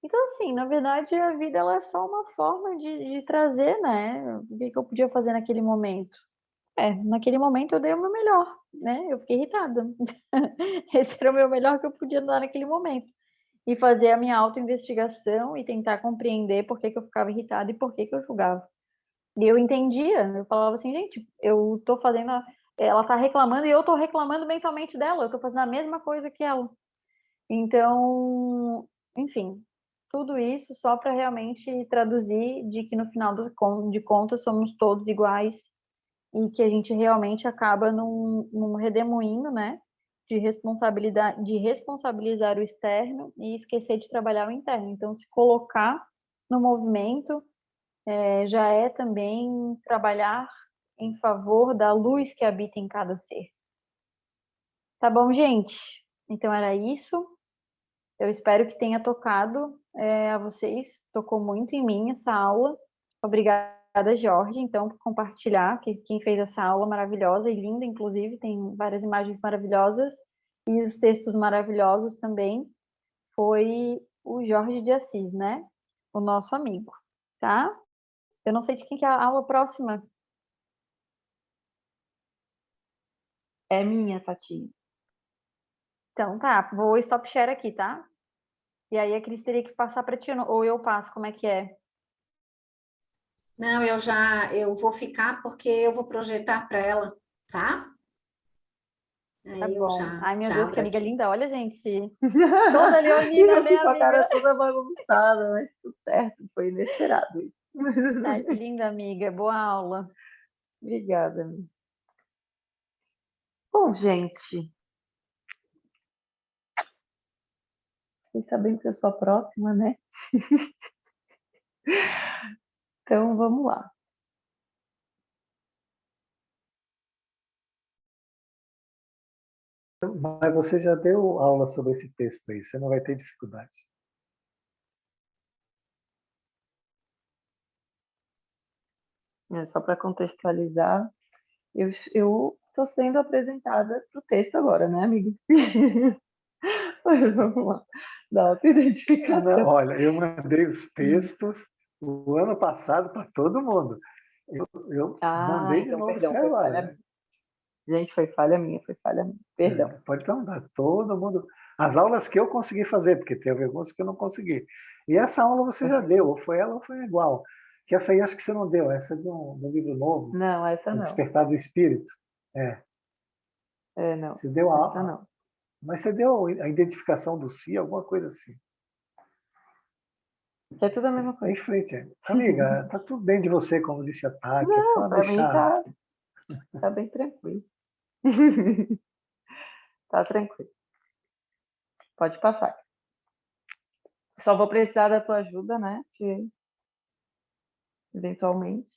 Então, assim, na verdade, a vida ela é só uma forma de trazer, né? O que eu podia fazer naquele momento? Naquele momento eu dei o meu melhor, né? Eu fiquei irritada. Esse era o meu melhor que eu podia dar naquele momento. E fazer a minha autoinvestigação e tentar compreender por que eu ficava irritada e por que eu julgava. E eu entendia, eu falava assim, gente, eu tô fazendo. Ela tá reclamando e eu tô reclamando mentalmente dela, eu tô fazendo a mesma coisa que ela. Então, enfim, tudo isso só para realmente traduzir de que no final de contas somos todos iguais e que a gente realmente acaba num redemoinho, né, de responsabilidade, de responsabilizar o externo e esquecer de trabalhar o interno. Então, se colocar no movimento já é também trabalhar em favor da luz que habita em cada ser. Tá bom, gente? Então era isso. Eu espero que tenha tocado a vocês. Tocou muito em mim essa aula. Obrigada, Jorge, então, por compartilhar, quem fez essa aula maravilhosa e linda, inclusive, tem várias imagens maravilhosas e os textos maravilhosos também. Foi o Jorge de Assis, né? O nosso amigo, tá? Eu não sei de quem que é a aula próxima. É minha, Tati. Então tá, vou stop share aqui, tá? E aí a Cris teria que passar para ti, ou eu passo, como é que é? Não, eu vou ficar porque eu vou projetar para ela, tá? Tá Aí eu bom. Ai, meu já Deus, que abro amiga aqui. linda. Olha, gente. Toda leonina, né, Com a cara amiga? toda bagunçada, mas tudo certo, foi inesperado isso. Tá linda, amiga. Boa aula. Obrigada, amiga. Bom, gente, fiquei sabendo que eu sou a próxima, né? Então, vamos lá. Mas você já deu aula sobre esse texto aí, você não vai ter dificuldade. Só para contextualizar, eu estou sendo apresentada para o texto agora, né, amiga? Mas vamos lá. Da Não, autoidentificação. olha, eu mandei os textos o ano passado para todo mundo. Eu mandei de Então, novo perdão, para foi agora. falha minha. Gente, foi falha minha, Perdão. Pode perguntar, todo mundo. As aulas que eu consegui fazer, porque teve algumas que eu não consegui. E essa aula você já deu, ou foi ela ou foi igual. Que essa aí acho que você não deu, essa é de um livro novo, Não, essa O não. Despertar do Espírito. Não, Você deu essa não. mas você deu a identificação do si, alguma coisa assim. É tudo a mesma Vai coisa. em frente. Amiga, tá tudo bem de você, como disse a Tati, é Não, só para mim deixar. tá bem tranquilo. Tá tranquilo. Pode passar. Só vou precisar da tua ajuda, né? Porque, eventualmente,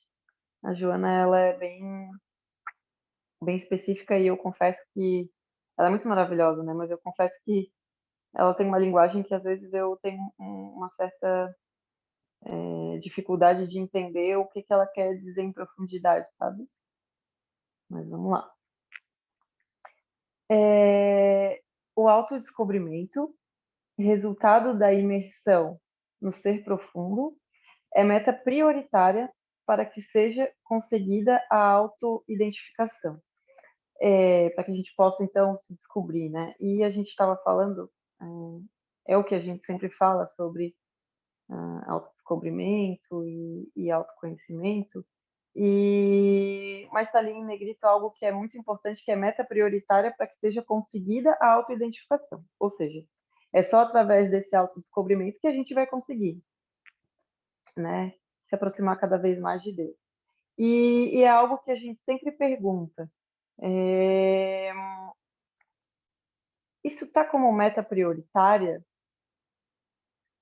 a Joana, ela é bem específica e eu confesso que ela é muito maravilhosa, né? Mas eu confesso que ela tem uma linguagem que às vezes eu tenho uma certa dificuldade de entender o que ela quer dizer em profundidade, sabe? Mas vamos lá. O autodescobrimento, resultado da imersão no ser profundo, é meta prioritária para que seja conseguida a autoidentificação, para que a gente possa, então, se descobrir, né? E a gente estava falando, é o que a gente sempre fala sobre autodescobrimento e autoconhecimento, mas está ali em negrito algo que é muito importante, que é meta prioritária para que seja conseguida a autoidentificação. Ou seja, é só através desse autodescobrimento que a gente vai conseguir, né, se aproximar cada vez mais de Deus. E é algo que a gente sempre pergunta. Isso está como meta prioritária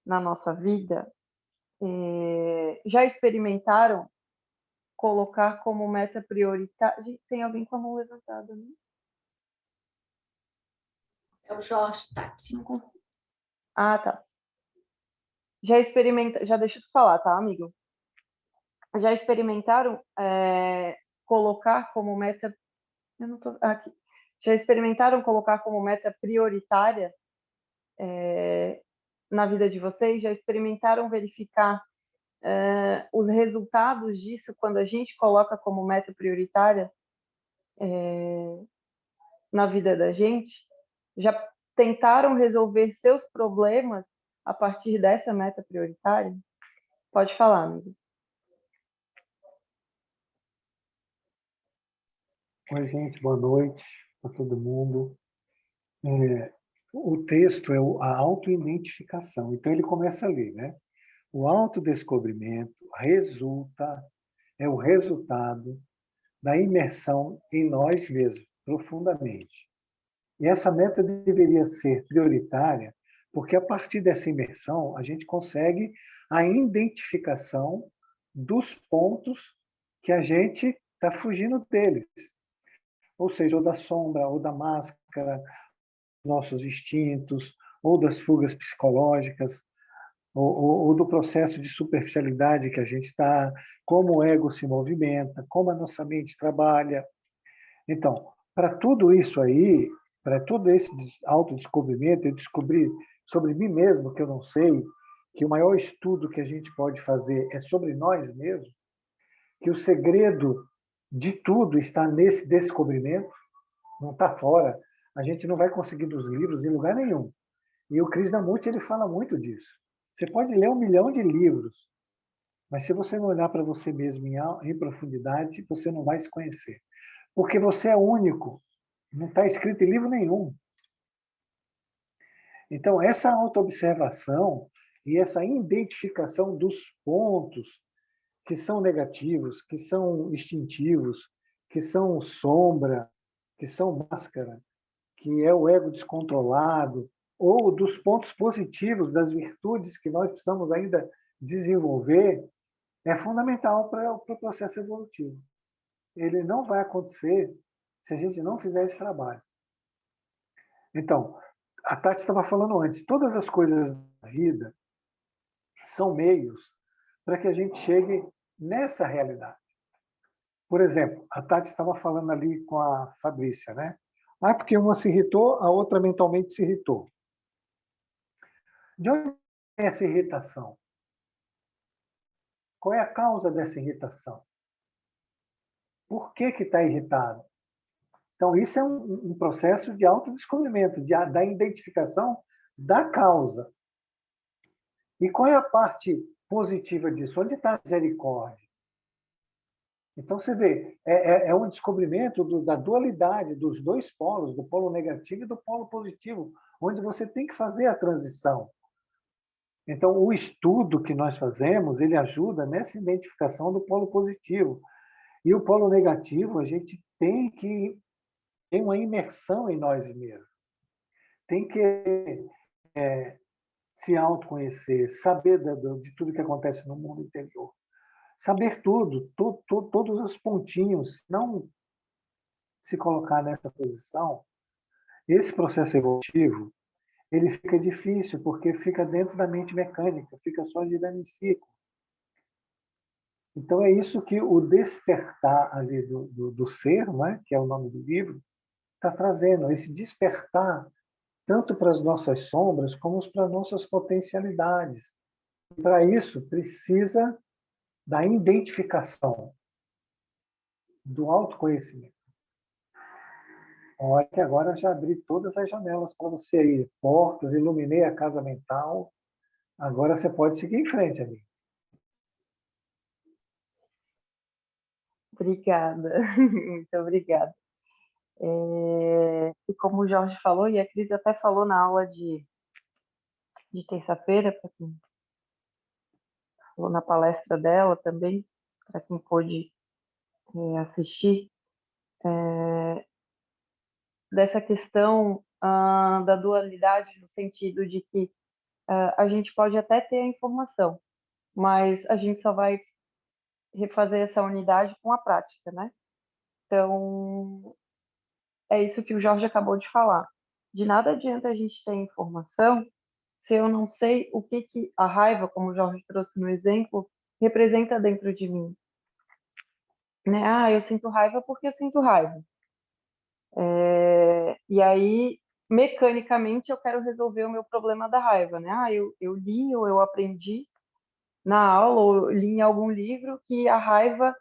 na nossa vida? Já experimentaram colocar como meta prioritária? Gente, tem alguém com a mão levantada, né? É o Jorge, Tati. Ah, tá. Já deixa eu te falar, tá, amigo? Já experimentaram colocar como meta... Eu não tô... aqui. Já experimentaram colocar como meta prioritária na vida de vocês? Já experimentaram verificar os resultados disso quando a gente coloca como meta prioritária na vida da gente? Já tentaram resolver seus problemas a partir dessa meta prioritária? Pode falar, amigo. Oi, gente, boa noite para todo mundo. O texto é a autoidentificação, então ele começa ali, né? O autodescobrimento é o resultado da imersão em nós mesmos, profundamente. E essa meta deveria ser prioritária, porque a partir dessa imersão a gente consegue a identificação dos pontos que a gente está fugindo deles. Ou seja, ou da sombra, ou da máscara, nossos instintos, ou das fugas psicológicas, ou do processo de superficialidade que a gente está, como o ego se movimenta, como a nossa mente trabalha. Então, para tudo isso aí, para todo esse autodescobrimento, eu descobri sobre mim mesmo que eu não sei, que o maior estudo que a gente pode fazer é sobre nós mesmos, que o segredo de tudo está nesse descobrimento, não está fora. A gente não vai conseguir dos livros em lugar nenhum. E o Krishnamurti ele fala muito disso. Você pode ler 1 milhão de livros, mas se você não olhar para você mesmo em profundidade, você não vai se conhecer. Porque você é único. Não está escrito em livro nenhum. Então, essa autoobservação e essa identificação dos pontos que são negativos, que são instintivos, que são sombra, que são máscara, que é o ego descontrolado, ou dos pontos positivos, das virtudes que nós precisamos ainda desenvolver, é fundamental para o processo evolutivo. Ele não vai acontecer se a gente não fizer esse trabalho. Então, a Tati estava falando antes, todas as coisas da vida são meios para que a gente chegue nessa realidade. Por exemplo, a Tati estava falando ali com a Fabrícia, né? Ah, porque uma se irritou, a outra mentalmente se irritou. De onde é essa irritação? Qual é a causa dessa irritação? Por que está irritado? Então, isso é um processo de autodescobrimento, da identificação da causa. E qual é a parte positiva disso? Onde está a misericórdia? Então, você vê, é um descobrimento da dualidade dos dois polos, do polo negativo e do polo positivo, onde você tem que fazer a transição. Então, o estudo que nós fazemos, ele ajuda nessa identificação do polo positivo. E o polo negativo, a gente tem que ter uma imersão em nós mesmos. Tem que se autoconhecer, saber de tudo que acontece no mundo interior. Saber tudo, todos os pontinhos, não se colocar nessa posição. Esse processo evolutivo, ele fica difícil, porque fica dentro da mente mecânica, fica só girando em ciclo. Então, é isso que o despertar ali do ser, né, que é o nome do livro, está trazendo, esse despertar tanto para as nossas sombras como para as nossas potencialidades. E para isso, precisa da identificação, do autoconhecimento. Olha que agora já abri todas as janelas para você aí, portas, iluminei a casa mental. Agora você pode seguir em frente, amigo. Obrigada, muito obrigada. E como o Jorge falou, e a Cris até falou na aula de terça-feira, para quem falou na palestra dela também, para quem pôde assistir, dessa questão da dualidade, no sentido de que a gente pode até ter a informação, mas a gente só vai refazer essa unidade com a prática, né? Então, é isso que o Jorge acabou de falar. De nada adianta a gente ter informação se eu não sei o que a raiva, como o Jorge trouxe no exemplo, representa dentro de mim. Né? Ah, eu sinto raiva porque eu sinto raiva. E aí, mecanicamente, eu quero resolver o meu problema da raiva. Né? Ah, eu li ou eu aprendi na aula ou eu li em algum livro que a raiva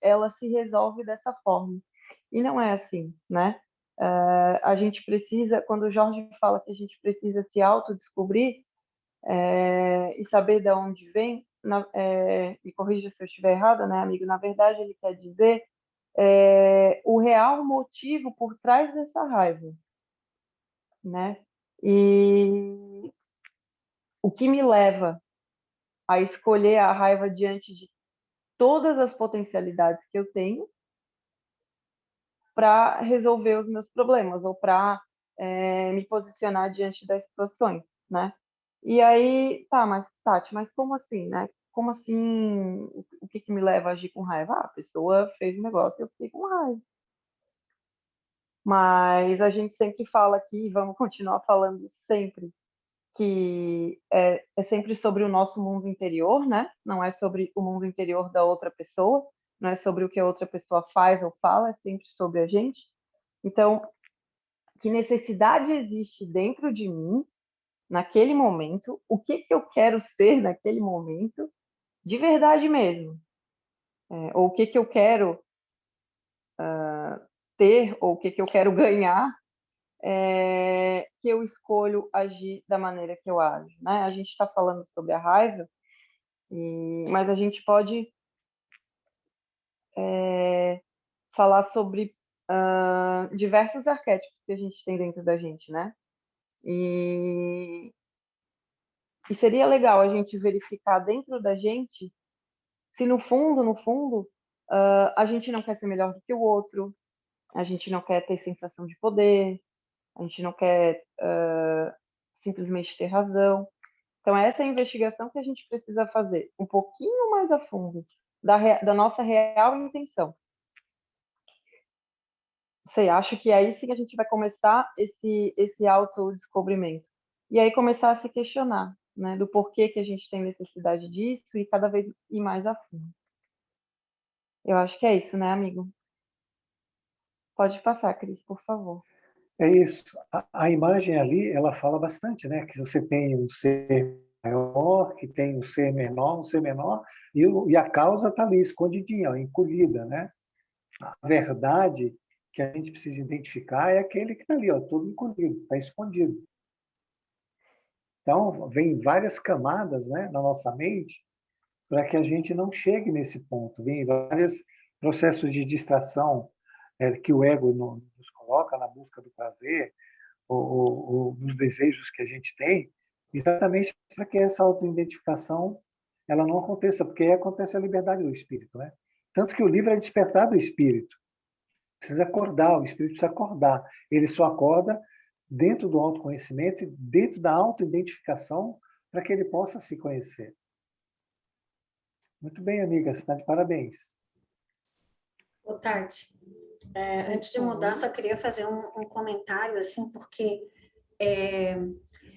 ela se resolve dessa forma. E não é assim, né? A gente precisa, quando o Jorge fala que a gente precisa se autodescobrir e saber de onde vem, me corrija se eu estiver errada, né, amigo? Na verdade, ele quer dizer o real motivo por trás dessa raiva, né? E o que me leva a escolher a raiva diante de todas as potencialidades que eu tenho para resolver os meus problemas ou para me posicionar diante das situações, né? E aí, tá, mas Tati, mas como assim, né? Como assim? O que me leva a agir com raiva? Ah, a pessoa fez um negócio e eu fiquei com raiva. Mas a gente sempre fala aqui, e vamos continuar falando sempre, que é sempre sobre o nosso mundo interior, né? Não é sobre o mundo interior da outra pessoa, não é sobre o que a outra pessoa faz ou fala, é sempre sobre a gente. Então, que necessidade existe dentro de mim, naquele momento, o que que eu quero ser naquele momento, de verdade mesmo. Ou o que que eu quero ter, ou o que que eu quero ganhar, que eu escolho agir da maneira que eu ajo, né? A gente está falando sobre a raiva, mas a gente pode falar sobre diversos arquétipos que a gente tem dentro da gente, né? E seria legal a gente verificar dentro da gente se no fundo, a gente não quer ser melhor do que o outro, a gente não quer ter sensação de poder, a gente não quer simplesmente ter razão. Então, essa é a investigação que a gente precisa fazer um pouquinho mais a fundo da nossa real intenção. Sei, acho que aí sim a gente vai começar esse autodescobrimento. E aí começar a se questionar, né, do porquê que a gente tem necessidade disso e cada vez ir mais a fundo. Eu acho que é isso, né, amigo? Pode passar, Cris, por favor. É isso. A imagem ali, ela fala bastante, né? Que você tem um ser maior, que tem um ser menor, e a causa está ali, escondidinha, ó, encolhida, né? A verdade que a gente precisa identificar é aquele que está ali, ó, todo encolhido, está escondido. Então, vem várias camadas, né, na nossa mente para que a gente não chegue nesse ponto. Vem vários processos de distração que o ego nos coloca na busca do prazer, ou nos desejos que a gente tem, exatamente para que essa autoidentificação ela não aconteça, porque aí acontece a liberdade do espírito, né? Tanto que o livro é despertar do espírito. Precisa acordar, o espírito precisa acordar. Ele só acorda dentro do autoconhecimento, dentro da autoidentificação, para que ele possa se conhecer. Muito bem, amiga, você está de parabéns. Ô, Tati, antes de mudar, só queria fazer um comentário, assim, porque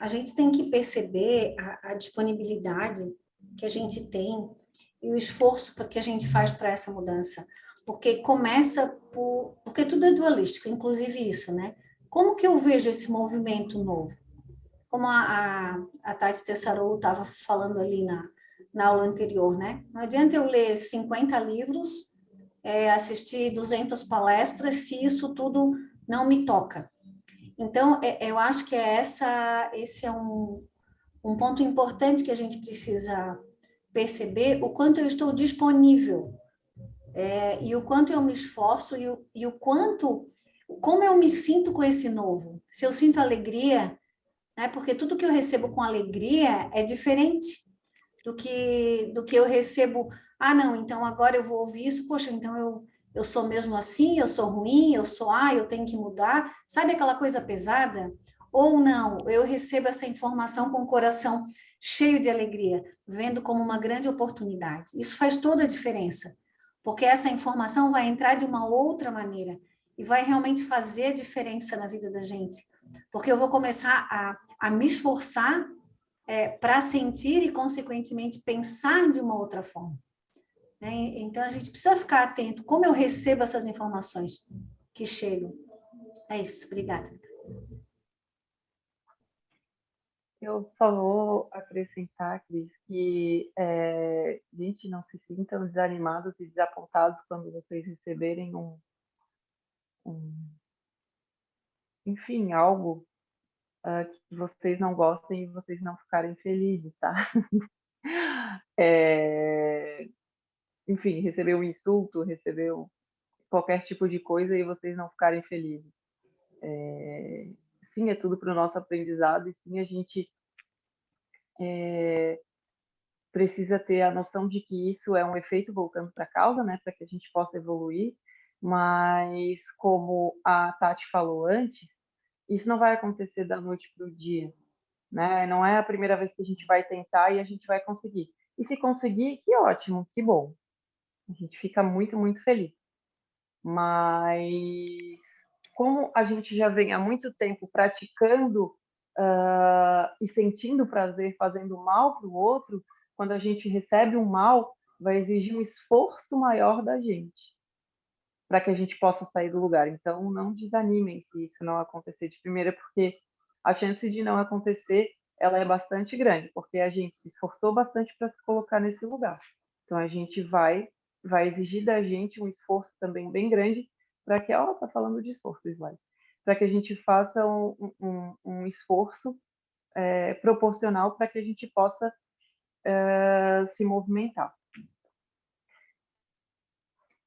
a gente tem que perceber a disponibilidade que a gente tem e o esforço que a gente faz para essa mudança. Porque porque tudo é dualístico, inclusive isso, né? Como que eu vejo esse movimento novo? Como a Tati Tessarolo estava falando ali na aula anterior, né? Não adianta eu ler 50 livros, assistir 200 palestras, se isso tudo não me toca. Então, eu acho que esse é um ponto importante que a gente precisa perceber, o quanto eu estou disponível, e o quanto eu me esforço, e o quanto, como eu me sinto com esse novo. Se eu sinto alegria, né, porque tudo que eu recebo com alegria é diferente do que eu recebo. Ah, não, então agora eu vou ouvir isso, poxa, então eu sou mesmo assim, eu sou ruim, eu tenho que mudar. Sabe aquela coisa pesada? Ou não, eu recebo essa informação com o coração cheio de alegria, vendo como uma grande oportunidade. Isso faz toda a diferença, porque essa informação vai entrar de uma outra maneira e vai realmente fazer a diferença na vida da gente. Porque eu vou começar a me esforçar para sentir e, consequentemente, pensar de uma outra forma. Né? Então, a gente precisa ficar atento como eu recebo essas informações que chegam. É isso, obrigada. Eu só vou acrescentar, Cris, que, gente, não se sintam desanimados e desapontados quando vocês receberem enfim, algo que vocês não gostem e vocês não ficarem felizes, tá? Enfim, receber um insulto, receber qualquer tipo de coisa e vocês não ficarem felizes. Sim, é tudo para o nosso aprendizado e sim, a gente precisa ter a noção de que isso é um efeito voltando para a causa, né, para que a gente possa evoluir, mas como a Tati falou antes, isso não vai acontecer da noite para o dia, né? Não é a primeira vez que a gente vai tentar e a gente vai conseguir. E se conseguir, que ótimo, que bom. A gente fica muito, muito feliz. Mas como a gente já vem há muito tempo praticando e sentindo prazer fazendo mal para o outro, quando a gente recebe um mal, vai exigir um esforço maior da gente. para que a gente possa sair do lugar. Então, não desanimem se isso não acontecer de primeira, porque a chance de não acontecer, ela é bastante grande, porque a gente se esforçou bastante para se colocar nesse lugar. Então, a gente vai exigir da gente um esforço também bem grande para que, tá falando de esforço, slide, para que a gente faça um esforço proporcional para que a gente possa se movimentar.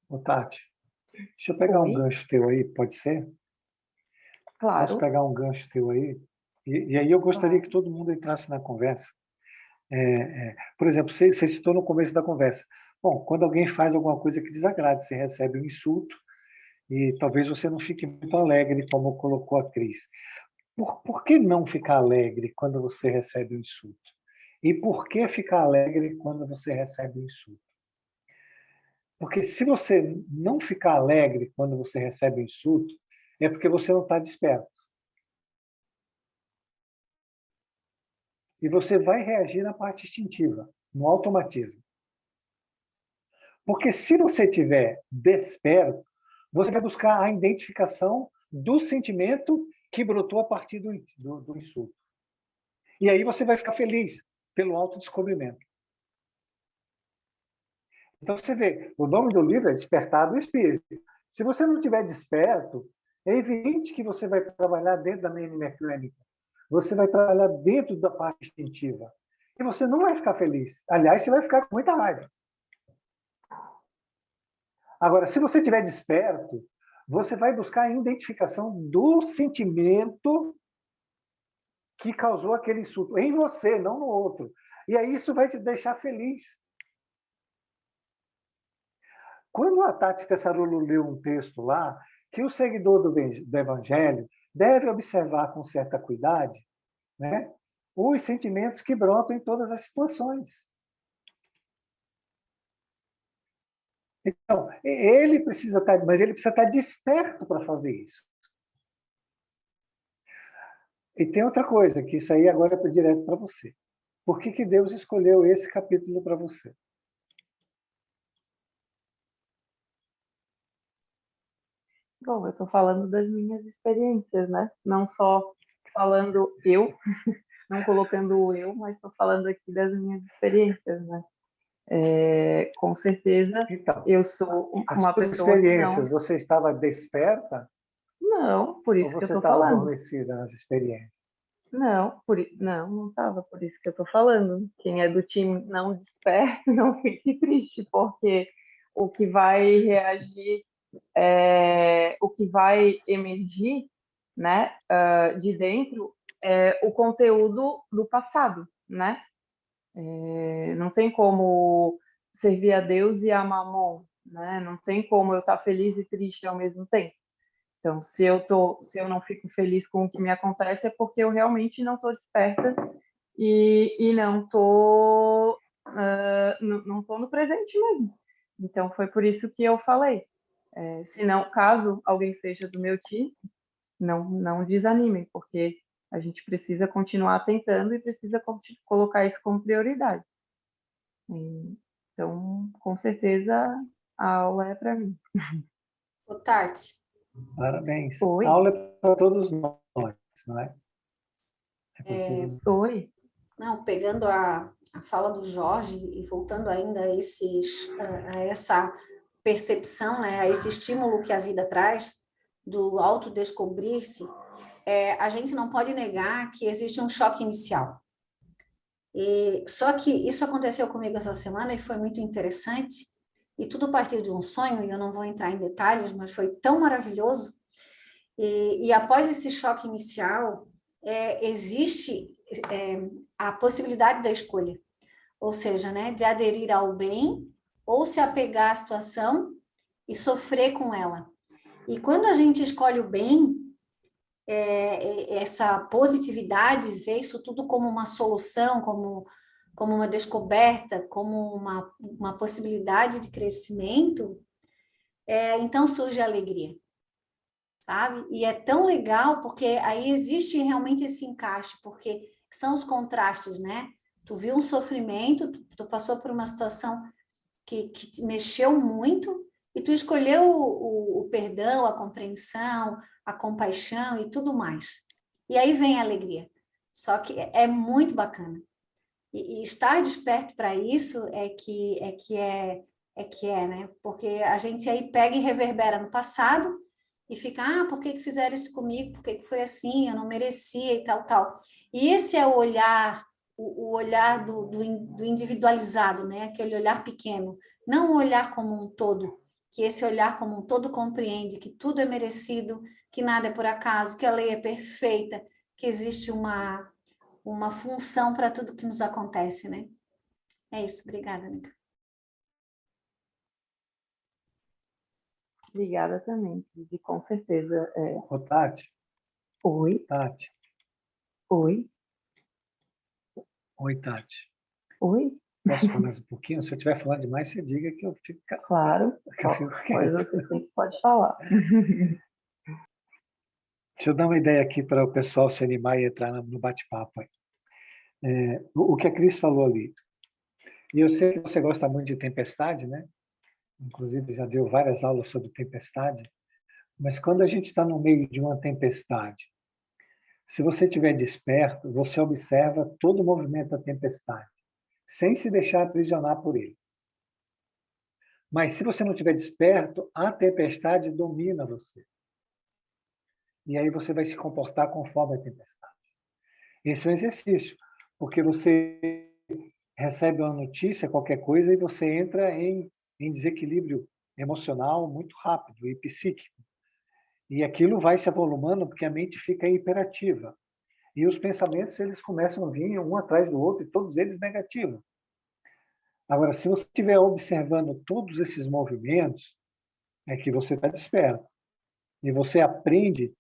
Ô, Tati, deixa eu pegar um gancho teu aí, pode ser? Claro. Posso pegar um gancho teu aí? E aí eu gostaria que todo mundo entrasse na conversa. Por exemplo, você citou no começo da conversa. Bom, quando alguém faz alguma coisa que desagrada, você recebe um insulto e talvez você não fique muito alegre, como colocou a Cris. Por que não ficar alegre quando você recebe um insulto? E por que ficar alegre quando você recebe um insulto? Porque se você não ficar alegre quando você recebe um insulto, é porque você não está desperto. E você vai reagir na parte instintiva, no automatismo. Porque se você estiver desperto, você vai buscar a identificação do sentimento que brotou a partir do insulto. E aí você vai ficar feliz pelo autodescobrimento. Então você vê, o nome do livro é Despertar do Espírito. Se você não estiver desperto, é evidente que você vai trabalhar dentro da mente mecânica. Você vai trabalhar dentro da parte instintiva. E você não vai ficar feliz. Aliás, você vai ficar com muita raiva. Agora, se você estiver desperto, você vai buscar a identificação do sentimento que causou aquele insulto. Em você, não no outro. E aí isso vai te deixar feliz. Quando a Tati Tessarulo leu um texto lá, que o seguidor do Evangelho deve observar com certa cuidado, né, os sentimentos que brotam em todas as situações. Então, ele precisa estar desperto para fazer isso. E tem outra coisa, que isso aí agora é direto para você. Por que Deus escolheu esse capítulo para você? Bom, eu estou falando das minhas experiências, né? Não só falando eu, não colocando o eu, mas estou falando aqui das minhas experiências, né? Com certeza, então, eu sou uma pessoa experiências, que não... você estava desperta? Não, por isso ou que eu você estou estava falando. adormecida nas experiências? Não estava, por isso que eu estou falando. Quem é do time não desperta, não fique triste, porque o que vai reagir, o que vai emergir, né, de dentro é o conteúdo do passado, né? Não tem como servir a Deus e a Mamon, né? Não tem como eu estar feliz e triste ao mesmo tempo. Então, se eu não fico feliz com o que me acontece, é porque eu realmente não estou desperta e não estou não tô no presente mesmo. Então, foi por isso que eu falei. Se não, caso alguém seja do meu time, não desanimem, porque a gente precisa continuar tentando e precisa colocar isso como prioridade. Então, com certeza, a aula é para mim. Ô, Tati. Parabéns. Oi. A aula é para todos nós, não é? Oi. Não, pegando a fala do Jorge e voltando ainda a essa percepção, né, a esse estímulo que a vida traz, do autodescobrir-se, a gente não pode negar que existe um choque inicial. Só que isso aconteceu comigo essa semana e foi muito interessante, e tudo partiu de um sonho, e eu não vou entrar em detalhes, mas foi tão maravilhoso. E após esse choque inicial, existe a possibilidade da escolha, ou seja, né, de aderir ao bem ou se apegar à situação e sofrer com ela. E quando a gente escolhe o bem, essa positividade, vê isso tudo como uma solução, como uma descoberta, como uma possibilidade de crescimento, então surge a alegria, sabe? E é tão legal porque aí existe realmente esse encaixe, porque são os contrastes, né? Tu viu um sofrimento, tu passou por uma situação que te mexeu muito, e tu escolheu o perdão, a compreensão, a compaixão e tudo mais. E aí vem a alegria. Só que é muito bacana. E estar desperto para isso né? Porque a gente aí pega e reverbera no passado e fica, por que fizeram isso comigo? Por que foi assim? Eu não merecia e tal, tal. E esse é o olhar, o olhar do individualizado, né? Aquele olhar pequeno, não o olhar como um todo, que esse olhar como um todo compreende que tudo é merecido, que nada é por acaso, que a lei é perfeita, que existe uma função para tudo que nos acontece, né? É isso, obrigada, Nica. Obrigada também, Cris, com certeza. Ô, Tati. Oi. Tati. Oi. Oi, Tati. Oi. Posso falar mais um pouquinho? Se eu estiver falando demais, você diga que eu fico... Claro, pois você sempre pode falar. Deixa eu dar uma ideia aqui para o pessoal se animar e entrar no bate-papo. O que a Cris falou ali. E eu sei que você gosta muito de tempestade, né? Inclusive, já deu várias aulas sobre tempestade. Mas quando a gente está no meio de uma tempestade, se você estiver desperto, você observa todo o movimento da tempestade, sem se deixar aprisionar por ele. Mas se você não estiver desperto, a tempestade domina você. E aí você vai se comportar conforme a tempestade. Esse é um exercício, porque você recebe uma notícia, qualquer coisa, e você entra em desequilíbrio emocional muito rápido e psíquico. E aquilo vai se avolumando porque a mente fica hiperativa. E os pensamentos eles começam a vir um atrás do outro, e todos eles negativos. Agora, se você estiver observando todos esses movimentos, é que você está desperto. E você aprende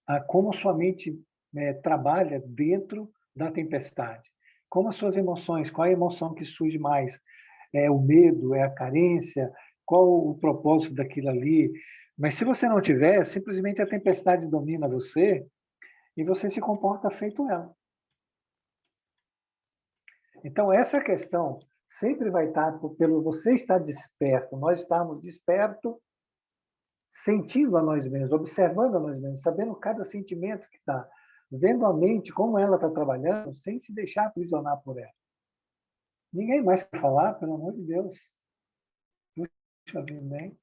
a como sua mente trabalha dentro da tempestade. Como as suas emoções, qual é a emoção que surge mais? É o medo, é a carência, qual o propósito daquilo ali? Mas se você não tiver, simplesmente a tempestade domina você e você se comporta feito ela. Então, essa questão sempre vai estar pelo você estar desperto, nós estarmos despertos, sentindo a nós mesmos, observando a nós mesmos, sabendo cada sentimento que está, vendo a mente, como ela está trabalhando, sem se deixar aprisionar por ela. Ninguém mais quer falar, pelo amor de Deus. Puxa vida, né?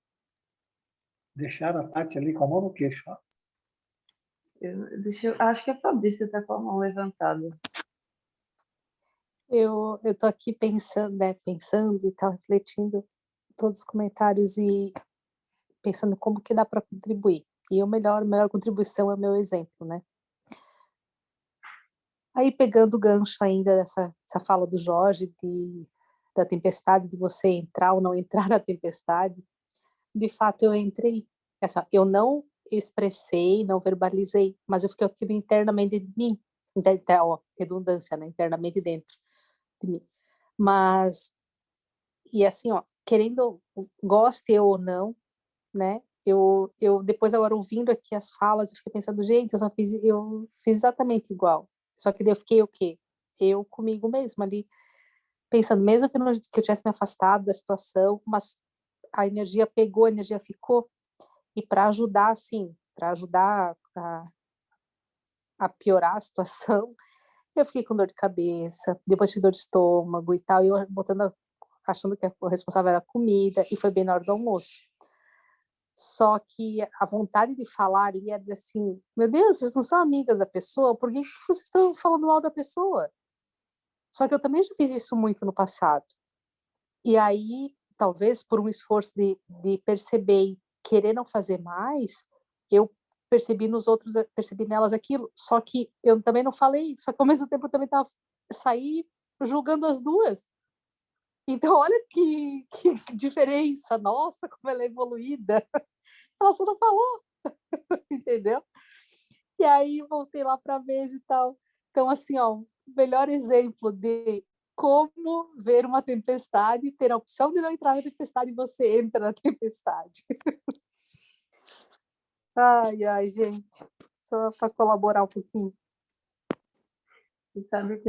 Deixaram a Tati ali com a mão no queixo. Ó. Acho que a Fabrícia está com a mão levantada. Eu tô aqui pensando, né, e tal, refletindo todos os comentários e pensando como que dá para contribuir. E a melhor contribuição é o meu exemplo, né? Aí pegando o gancho ainda dessa fala do Jorge da tempestade, de você entrar ou não entrar na tempestade, de fato eu entrei. Assim, eu não expressei, não verbalizei, mas eu fiquei aquilo internamente de mim, redundância, né? Internamente dentro de mim. Mas, e assim, querendo, goste eu ou não, né? Eu depois agora ouvindo aqui as falas, eu fiquei pensando, gente, eu fiz exatamente igual. Só que daí eu fiquei o quê? Eu comigo mesma ali, pensando, mesmo que eu tivesse me afastado da situação, mas a energia pegou, a energia ficou, e para ajudar, assim, para ajudar a piorar a situação, eu fiquei com dor de cabeça, depois tive dor de estômago e tal, e eu achando que o responsável era a comida, e foi bem na hora do almoço. Só que a vontade de falar ia dizer assim, meu Deus, vocês não são amigas da pessoa, por que vocês estão falando mal da pessoa? Só que eu também já fiz isso muito no passado. E aí, talvez por um esforço de perceber e querer não fazer mais, eu percebi nos outros, percebi nelas aquilo. Só que eu também não falei, só que ao mesmo tempo eu também saí julgando as duas. Então, olha que diferença, nossa, como ela é evoluída. Ela só não falou, entendeu? E aí voltei lá para a mesa e tal. Então, assim, o melhor exemplo de como ver uma tempestade, ter a opção de não entrar na tempestade e você entra na tempestade. Ai, gente, só para colaborar um pouquinho. E sabe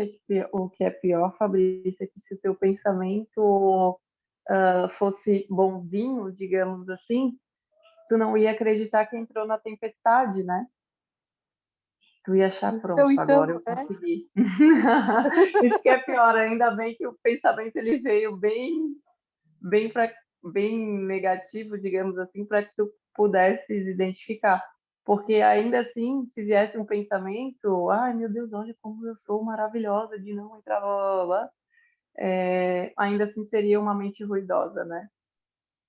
o que é pior, Fabrícia? Que se o teu pensamento fosse bonzinho, digamos assim, tu não ia acreditar que entrou na tempestade, né? Tu ia achar, pronto, agora eu consegui. Isso que é pior, ainda bem que o pensamento ele veio bem negativo, digamos assim, para que tu pudesses identificar. Porque ainda assim, se viesse um pensamento, ai meu Deus, olha como eu sou maravilhosa de não entrar, blá, blá, blá, ainda assim seria uma mente ruidosa, né?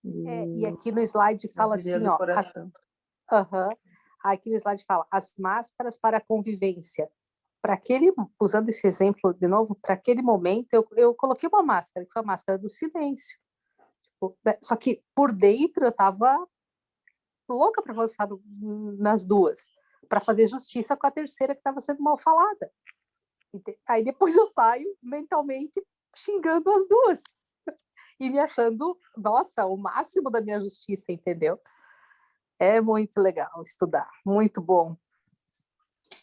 E aqui no slide fala assim, ó, aqui no slide fala as máscaras para a convivência. Para aquele, usando esse exemplo de novo, para aquele momento eu coloquei uma máscara, que foi a máscara do silêncio. Tipo, só que por dentro eu estava louca para avançar nas duas, para fazer justiça com a terceira que estava sendo mal falada. Aí depois eu saio mentalmente xingando as duas e me achando, nossa, o máximo da minha justiça, entendeu? É muito legal estudar, muito bom.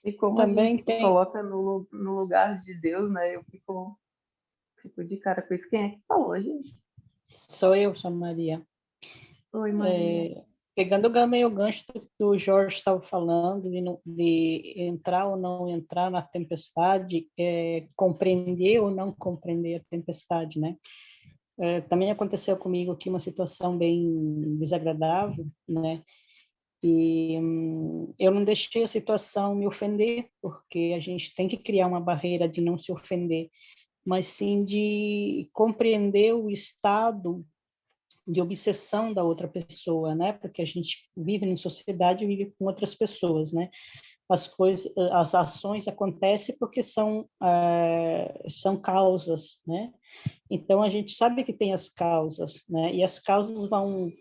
E como Também a gente tem... coloca no lugar de Deus, né? Eu fico de cara com isso. Quem é que falou, gente? Sou eu, Maria. Oi, Maria. Pegando meio o gancho do que o Jorge estava falando, de entrar ou não entrar na tempestade, compreender ou não compreender a tempestade, né? Também aconteceu comigo aqui uma situação bem desagradável, né? E eu não deixei a situação me ofender, porque a gente tem que criar uma barreira de não se ofender, mas sim de compreender o estado de obsessão da outra pessoa, né? Porque a gente vive em sociedade e vive com outras pessoas, né? As ações acontecem porque são causas, né? Então a gente sabe que tem as causas, né? E as causas vão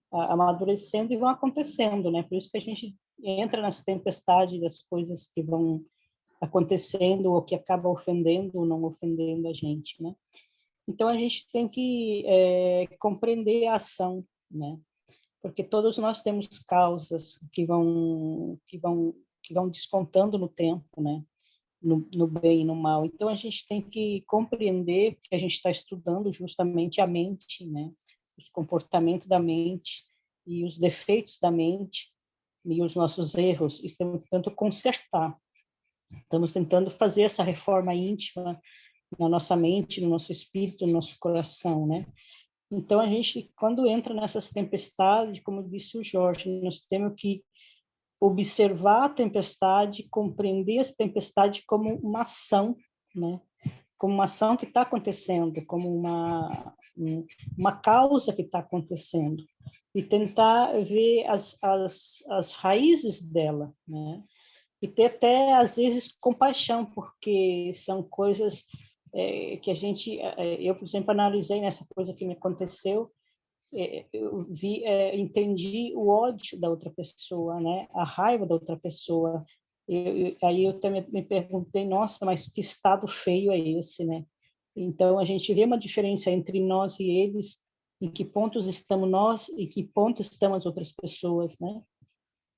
amadurecendo e vão acontecendo, né? Por isso que a gente entra nas tempestades das coisas que vão acontecendo ou que acabam ofendendo ou não ofendendo a gente, né? Então a gente tem que compreender a ação, né? Porque todos nós temos causas que vão descontando no tempo, né? No bem e no mal. Então a gente tem que compreender que a gente está estudando justamente a mente, né? Os comportamentos da mente e os defeitos da mente e os nossos erros. Estamos tentando consertar. Estamos tentando fazer essa reforma íntima na nossa mente, no nosso espírito, no nosso coração, né? Então, a gente, quando entra nessas tempestades, como disse o Jorge, nós temos que observar a tempestade, compreender essa tempestade como uma ação, né? Como uma ação que está acontecendo, como uma causa que está acontecendo, e tentar ver as raízes dela, né? E ter até, às vezes, compaixão, porque são coisas que a gente... eu, por exemplo, analisei nessa coisa que me aconteceu, eu entendi o ódio da outra pessoa, né? A raiva da outra pessoa. Aí eu também me perguntei, nossa, mas que estado feio é esse, né? Então, a gente vê uma diferença entre nós e eles, em que pontos estamos nós e que pontos estão as outras pessoas, né?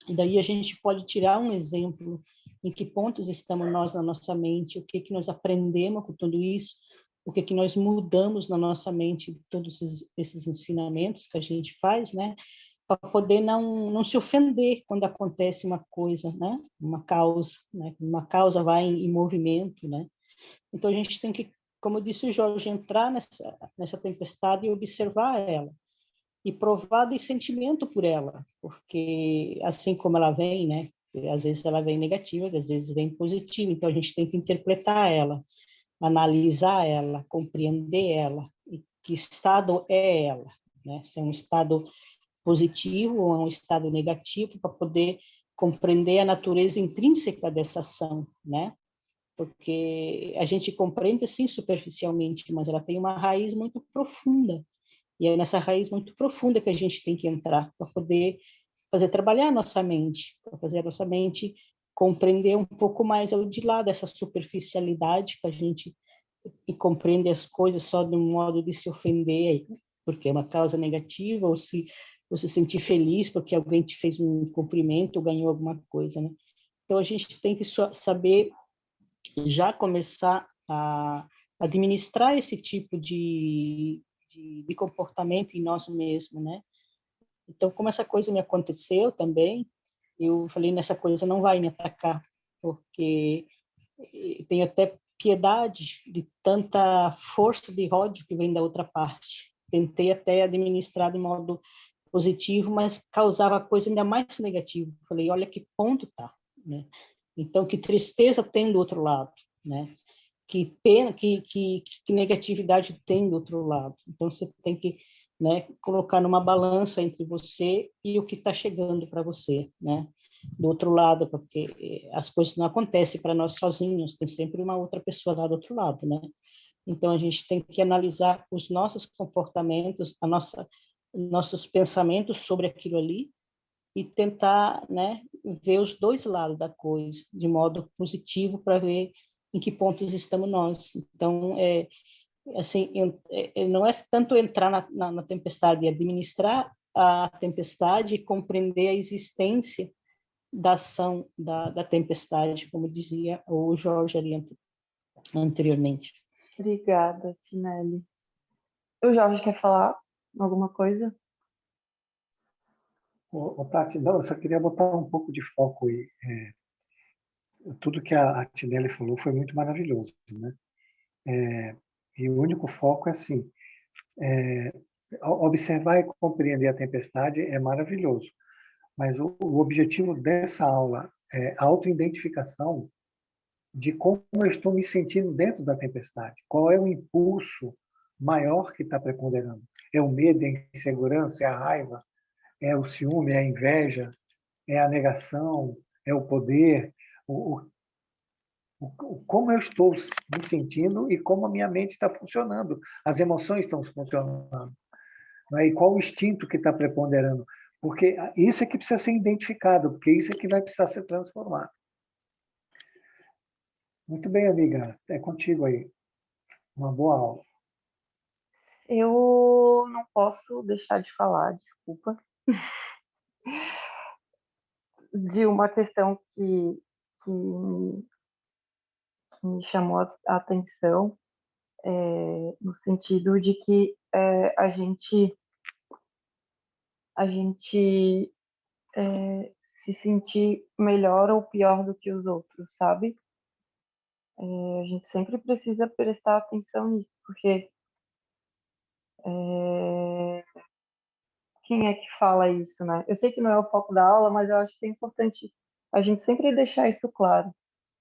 E daí a gente pode tirar um exemplo em que pontos estamos nós na nossa mente, o que nós aprendemos com tudo isso, o que nós mudamos na nossa mente, todos esses ensinamentos que a gente faz, né? Para poder não se ofender quando acontece uma coisa, né? Uma causa, né? Uma causa vai em movimento, né? Então a gente tem que, como disse o Jorge, entrar nessa tempestade e observar ela e provar de sentimento por ela, porque assim como ela vem, né? Às vezes ela vem negativa, às vezes vem positiva, então a gente tem que interpretar ela, analisar ela, compreender ela, e que estado é ela, né? Se é um estado positivo ou é um estado negativo, para poder compreender a natureza intrínseca dessa ação, né? Porque a gente compreende assim superficialmente, mas ela tem uma raiz muito profunda, e é nessa raiz muito profunda que a gente tem que entrar para poder fazer trabalhar a nossa mente, para fazer a nossa mente compreender um pouco mais ao de lá dessa superficialidade que a gente compreende as coisas só de um modo de se ofender, porque é uma causa negativa, ou se sentir feliz porque alguém te fez um cumprimento ou ganhou alguma coisa, né? Então, a gente tem que saber já começar a administrar esse tipo de de comportamento em nós mesmos, né? Então, como essa coisa me aconteceu também, eu falei, nessa coisa não vai me atacar, porque tenho até piedade de tanta força de ódio que vem da outra parte. Tentei até administrar de modo positivo, mas causava coisa ainda mais negativa. Falei, olha que ponto tá, né? Então, que tristeza tem do outro lado, né? Que pena, que negatividade tem do outro lado. Então, você tem que, né, colocar numa balança entre você e o que está chegando para você, né? Do outro lado, porque as coisas não acontecem para nós sozinhos, tem sempre uma outra pessoa lá do outro lado, né? Então, a gente tem que analisar os nossos comportamentos, nossos pensamentos sobre aquilo ali e tentar, né, ver os dois lados da coisa, de modo positivo, para ver em que pontos estamos nós. Então, assim, não é tanto entrar na tempestade, é administrar a tempestade e compreender a existência da ação da tempestade, como dizia o Jorge ali anteriormente. Obrigada, Tinelli. O Jorge quer falar alguma coisa? Tati, não, eu só queria botar um pouco de foco aí. Tudo que a Tinelli falou foi muito maravilhoso, né? E o único foco é assim, observar e compreender a tempestade é maravilhoso, mas o objetivo dessa aula é a autoidentificação de como eu estou me sentindo dentro da tempestade. Qual é o impulso maior que está preponderando? É o medo, é a insegurança, é a raiva, é o ciúme, é a inveja, é a negação, é o poder, como eu estou me sentindo e como a minha mente está funcionando, as emoções estão funcionando, né? E qual o instinto que está preponderando, porque isso é que precisa ser identificado, porque isso é que vai precisar ser transformado. Muito bem, amiga, é contigo aí. Uma boa aula. Eu não posso deixar de falar, desculpa, de uma questão que me chamou a atenção, no sentido de que a gente se sentir melhor ou pior do que os outros, sabe? A gente sempre precisa prestar atenção nisso, porque quem é que fala isso, né? Eu sei que não é o foco da aula, mas eu acho que é importante a gente sempre deixar isso claro.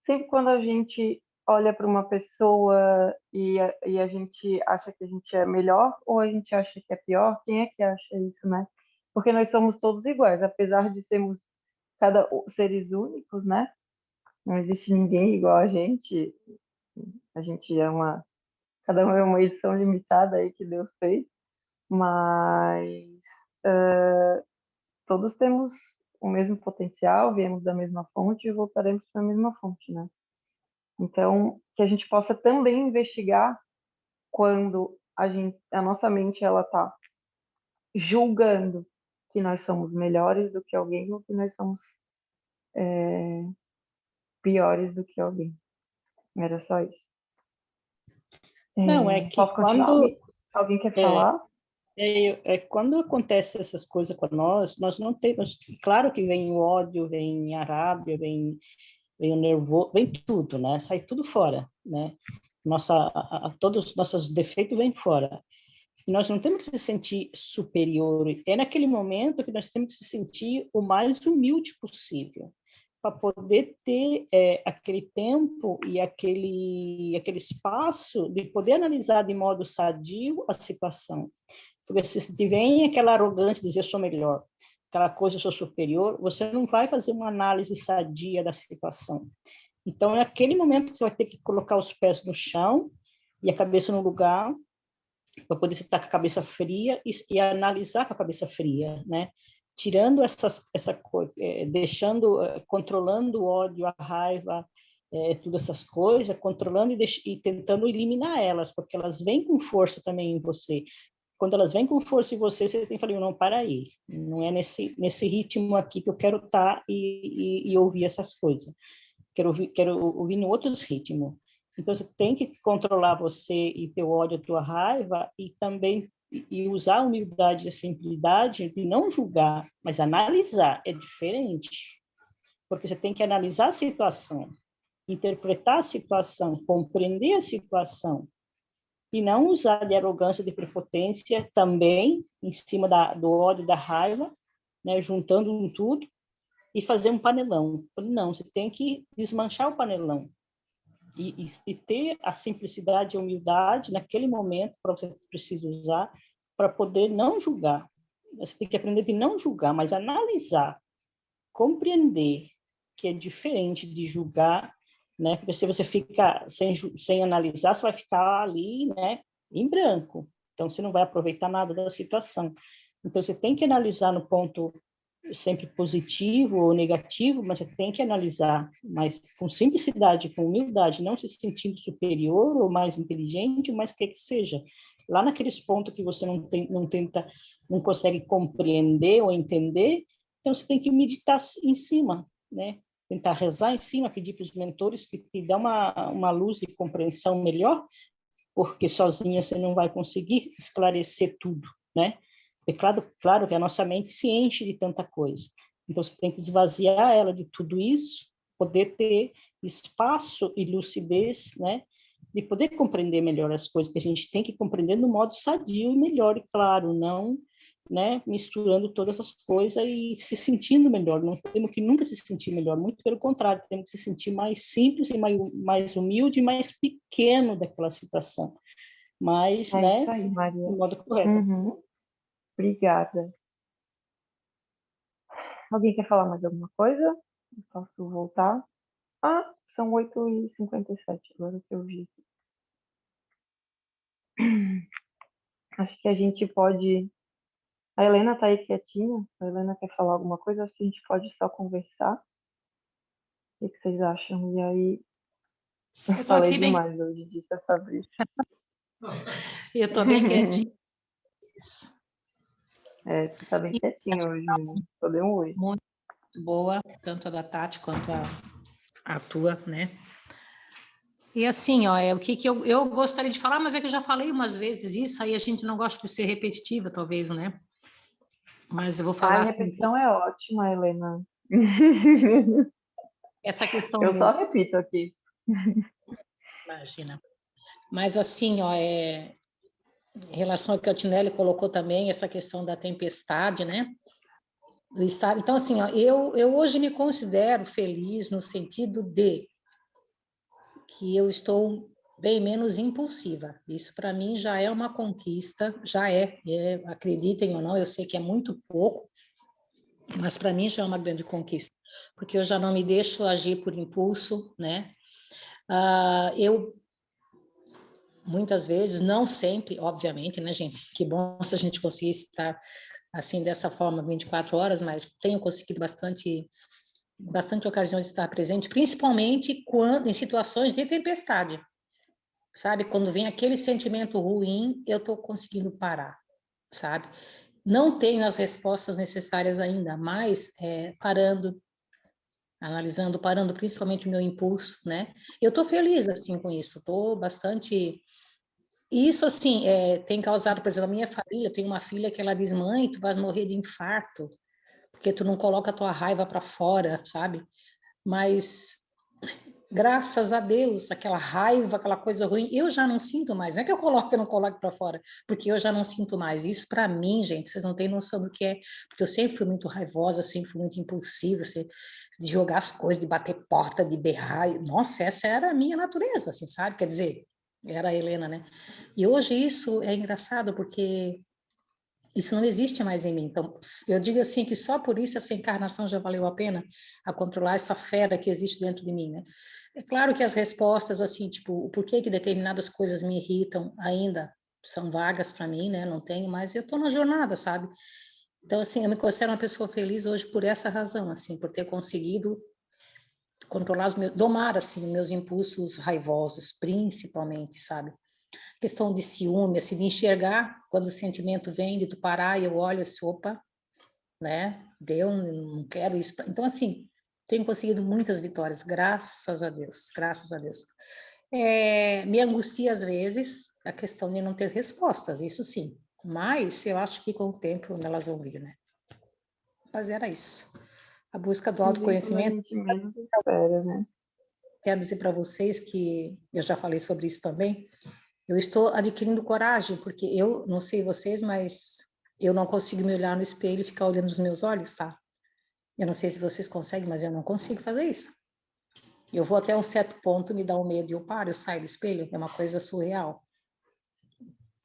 Sempre quando a gente olha para uma pessoa e a gente acha que a gente é melhor ou a gente acha que é pior, quem é que acha isso, né? Porque nós somos todos iguais, apesar de sermos seres únicos, né? Não existe ninguém igual a gente. A gente cada um é uma edição limitada aí que Deus fez, mas todos temos o mesmo potencial, viemos da mesma fonte e voltaremos para a mesma fonte, né? Então, que a gente possa também investigar quando a nossa mente ela está julgando que nós somos melhores do que alguém ou que nós somos piores do que alguém. Era só isso. Não, é que Posso continuar? Alguém quer falar? Quando acontece essas coisas com nós não temos... Claro que vem o ódio, vem a raiva, vem o nervoso, vem tudo, né? Sai tudo fora, né? Todos os nossos defeitos vêm fora. E nós não temos que se sentir superior. É naquele momento que nós temos que se sentir o mais humilde possível, para poder ter aquele tempo e aquele espaço de poder analisar de modo sadio a situação. Porque se vem aquela arrogância de dizer eu sou melhor, aquela coisa eu sou superior, você não vai fazer uma análise sadia da situação. Então, é aquele momento que você vai ter que colocar os pés no chão e a cabeça no lugar, para poder estar com a cabeça fria e analisar com a cabeça fria, né? Tirando controlando o ódio, a raiva, todas essas coisas, controlando e tentando eliminar elas, porque elas vêm com força também em você. Quando elas vêm com força em você, você tem que falar, não, para aí, não é nesse ritmo aqui que eu quero estar e ouvir essas coisas. Quero ouvir em outros ritmos. Então, você tem que controlar você e teu ódio, tua raiva, e também e usar a humildade e a simplicidade de não julgar, mas analisar é diferente, porque você tem que analisar a situação, interpretar a situação, compreender a situação, e não usar de arrogância, de prepotência também em cima do ódio, da raiva, né, juntando um tudo e fazer um panelão. Não, você tem que desmanchar o panelão e ter a simplicidade e a humildade naquele momento para você precisa usar para poder não julgar. Você tem que aprender a não julgar, mas analisar, compreender que é diferente de julgar, né? Porque se você fica sem analisar, você vai ficar ali, né, em branco. Então, você não vai aproveitar nada da situação. Então, você tem que analisar no ponto sempre positivo ou negativo, mas você tem que analisar, mas com simplicidade, com humildade, não se sentindo superior ou mais inteligente, mas que seja. Lá naqueles pontos que você não consegue compreender ou entender, então você tem que meditar em cima, né? Tentar rezar em cima, pedir para os mentores que te dão uma luz de compreensão melhor, porque sozinha você não vai conseguir esclarecer tudo, né? É claro que a nossa mente se enche de tanta coisa. Então, você tem que esvaziar ela de tudo isso, poder ter espaço e lucidez, né? De poder compreender melhor as coisas, que a gente tem que compreender no modo sadio e melhor, e claro, não, né, misturando todas as coisas e se sentindo melhor. Não temos que nunca se sentir melhor, muito pelo contrário, temos que se sentir mais simples e mais humilde e mais pequeno daquela situação. Mas, né, isso aí, Maria. do modo correto. Uhum. Obrigada. Alguém quer falar mais alguma coisa? Eu posso voltar? Ah, são 8h57, agora que eu vi. Acho que a gente pode... A Helena está aí quietinha. A Helena quer falar alguma coisa? Acho que a gente pode só conversar. O que vocês acham? E aí, eu falei demais hoje disso, Fabrício. Eu estou bem quietinha. Você está bem quietinha hoje mesmo. Só dei um oi. Muito boa, tanto a da Tati quanto a tua, né? E assim, ó, o que eu gostaria de falar, mas é que eu já falei umas vezes isso, aí a gente não gosta de ser repetitiva, talvez, né? Mas eu vou falar... A repetição é ótima, Helena. Essa questão... Eu só repito aqui. Imagina. Mas assim, ó, em relação ao que a Tinelli colocou também, essa questão da tempestade, né? Do estado. Então, assim, ó, eu hoje me considero feliz no sentido de que eu estou bem menos impulsiva. Isso, para mim, já é uma conquista, já acreditem ou não, eu sei que é muito pouco, mas para mim já é uma grande conquista, porque eu já não me deixo agir por impulso, né? Eu, muitas vezes, não sempre, obviamente, né, gente? Que bom se a gente conseguisse estar assim, dessa forma, 24 horas, mas tenho conseguido bastante ocasiões de estar presente, principalmente em situações de tempestade, sabe? Quando vem aquele sentimento ruim, eu estou conseguindo parar, sabe? Não tenho as respostas necessárias ainda, mas parando, analisando, parando principalmente o meu impulso, né? Eu estou feliz, assim, com isso, estou bastante... Isso, assim, tem causado, por exemplo, a minha família, eu tenho uma filha que ela diz, mãe, tu vais morrer de infarto, porque tu não coloca a tua raiva para fora, sabe? Mas, graças a Deus, aquela raiva, aquela coisa ruim, eu já não sinto mais. Não é que eu não coloque para fora, porque eu já não sinto mais. Isso, para mim, gente, vocês não têm noção do que é, porque eu sempre fui muito raivosa, sempre fui muito impulsiva, assim, de jogar as coisas, de bater porta, de berrar. Nossa, essa era a minha natureza, assim, sabe? Quer dizer, era a Helena, né? E hoje isso é engraçado, porque isso não existe mais em mim. Então, eu digo assim que só por isso essa encarnação já valeu a pena, a controlar essa fera que existe dentro de mim, né? É claro que as respostas, assim, tipo, o porquê que determinadas coisas me irritam ainda são vagas para mim, né? Não tenho, mas eu estou na jornada, sabe? Então, assim, eu me considero uma pessoa feliz hoje por essa razão, assim, por ter conseguido controlar domar, assim, meus impulsos raivosos, principalmente, sabe? Questão de ciúme, assim, de enxergar quando o sentimento vem, de tu parar e eu olho assim, opa, né? Deu, não quero isso. Então, assim, tenho conseguido muitas vitórias, graças a Deus, graças a Deus. Me angustia às vezes a questão de não ter respostas, isso sim, Mas eu acho que com o tempo elas vão vir, né? Mas era isso. A busca do autoconhecimento. A gente menos espera, né? Quero dizer para vocês que eu já falei sobre isso também. Eu estou adquirindo coragem, porque eu não sei vocês, mas eu não consigo me olhar no espelho e ficar olhando os meus olhos, tá? Eu não sei se vocês conseguem, mas eu não consigo fazer isso. Eu vou até um certo ponto, me dá um medo e eu paro, eu saio do espelho, é uma coisa surreal.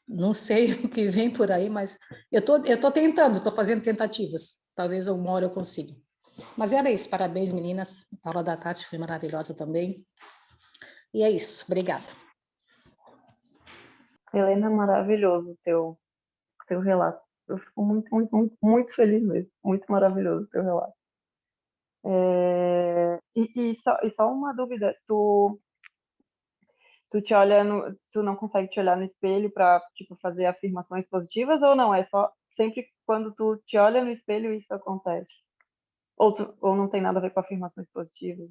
Não sei o que vem por aí, mas eu tô tentando, estou fazendo tentativas. Talvez uma hora eu consiga. Mas era isso, parabéns, meninas. A aula da Tati foi maravilhosa também. E é isso, obrigada. Helena, maravilhoso o teu relato. Eu fico muito feliz mesmo. Muito maravilhoso o teu relato. Só uma dúvida, tu não consegue te olhar no espelho para tipo fazer afirmações positivas ou não? É só sempre quando tu te olha no espelho isso acontece? Ou não tem nada a ver com afirmações positivas?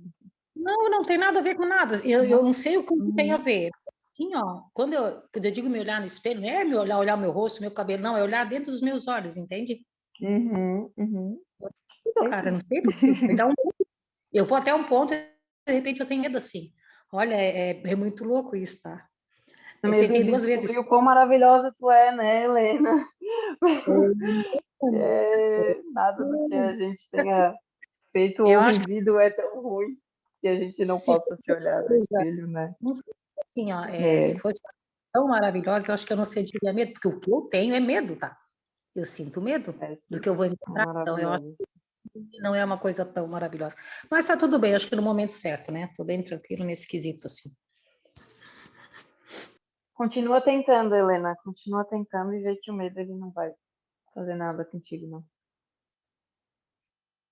Não tem nada a ver com nada. Eu não sei o que tem a Uhum. ver. Assim, ó, quando eu digo me olhar no espelho, não é me olhar meu rosto, meu cabelo, não, é olhar dentro dos meus olhos, entende? Uhum. Cara, não sei porque. Me dá eu vou até um ponto, de repente eu tenho medo assim. Olha, é muito louco isso, tá? Eu Medo tentei de 2 vezes. descobrir o quão maravilhosa tu é, né, Helena? Nada do que a gente tenha feito Eu ou acho que vivido é tão ruim que a gente não se possa se olhar no fosse espelho, né? não sei, assim, ó, se É. fosse tão maravilhosa, eu acho que eu não sentiria medo, porque o que eu tenho é medo, tá? Eu sinto medo do Sim, que eu vou é encontrar, então eu acho maravilhoso. que não é uma coisa tão maravilhosa. Mas tá tudo bem, acho que no momento certo, né? Tô bem tranquilo nesse quesito, assim. Continua tentando, Helena. Continua tentando e vê que o medo ele não vai fazer nada contigo, não.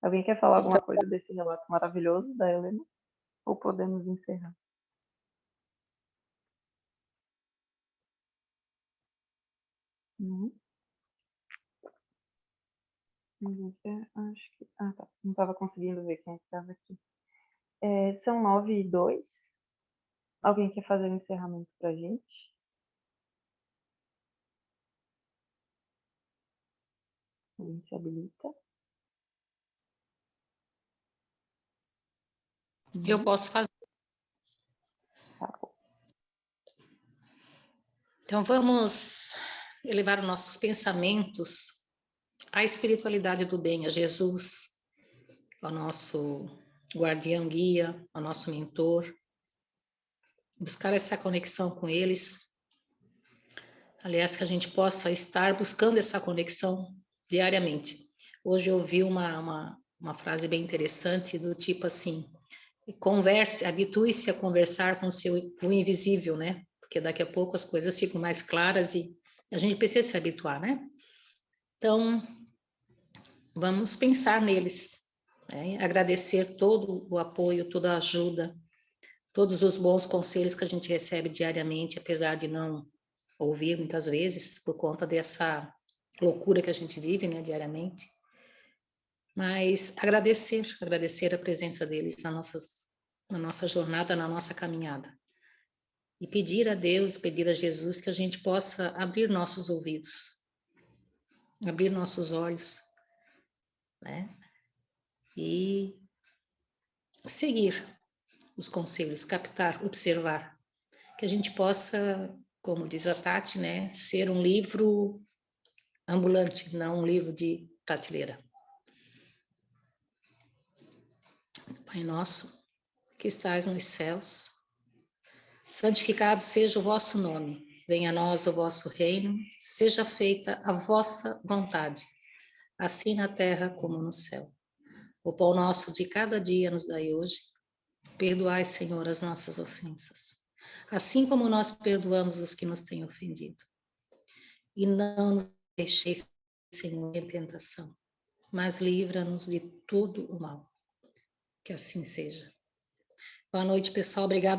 Alguém quer falar alguma Então, coisa desse relato maravilhoso da Helena? Ou podemos encerrar? Não? Acho que... Ah, tá. Não estava conseguindo ver quem estava aqui. São 9h02. Alguém quer fazer um encerramento pra gente? A gente habilita. eu posso fazer. Tá bom. Então, vamos elevar os nossos pensamentos à espiritualidade do bem, a Jesus, ao nosso guardião guia, ao nosso mentor, buscar essa conexão com eles. Aliás, que a gente possa estar buscando essa conexão diariamente. Hoje eu ouvi uma frase bem interessante do tipo assim, converse, habitue-se a conversar com o invisível, né? Porque daqui a pouco as coisas ficam mais claras e a gente precisa se habituar, né? Então, vamos pensar neles, né? Agradecer todo o apoio, toda a ajuda, todos os bons conselhos que a gente recebe diariamente, apesar de não ouvir muitas vezes, por conta dessa loucura que a gente vive, né, diariamente. Mas agradecer a presença deles na nossa jornada, na nossa caminhada. E pedir a Deus, pedir a Jesus que a gente possa abrir nossos ouvidos, abrir nossos olhos, né? E seguir os conselhos, captar, observar, que a gente possa, como diz a Tati, né, ser um livro ambulante, não um livro de prateleira. Pai nosso, que estais nos céus, santificado seja o vosso nome. Venha a nós o vosso reino, seja feita a vossa vontade, assim na terra como no céu. O pão nosso de cada dia nos dai hoje. Perdoai, Senhor, as nossas ofensas, assim como nós perdoamos os que nos têm ofendido. E não nos deixeis, Senhor, em tentação, mas livra-nos de todo o mal. Que assim seja. Boa noite, pessoal. Obrigada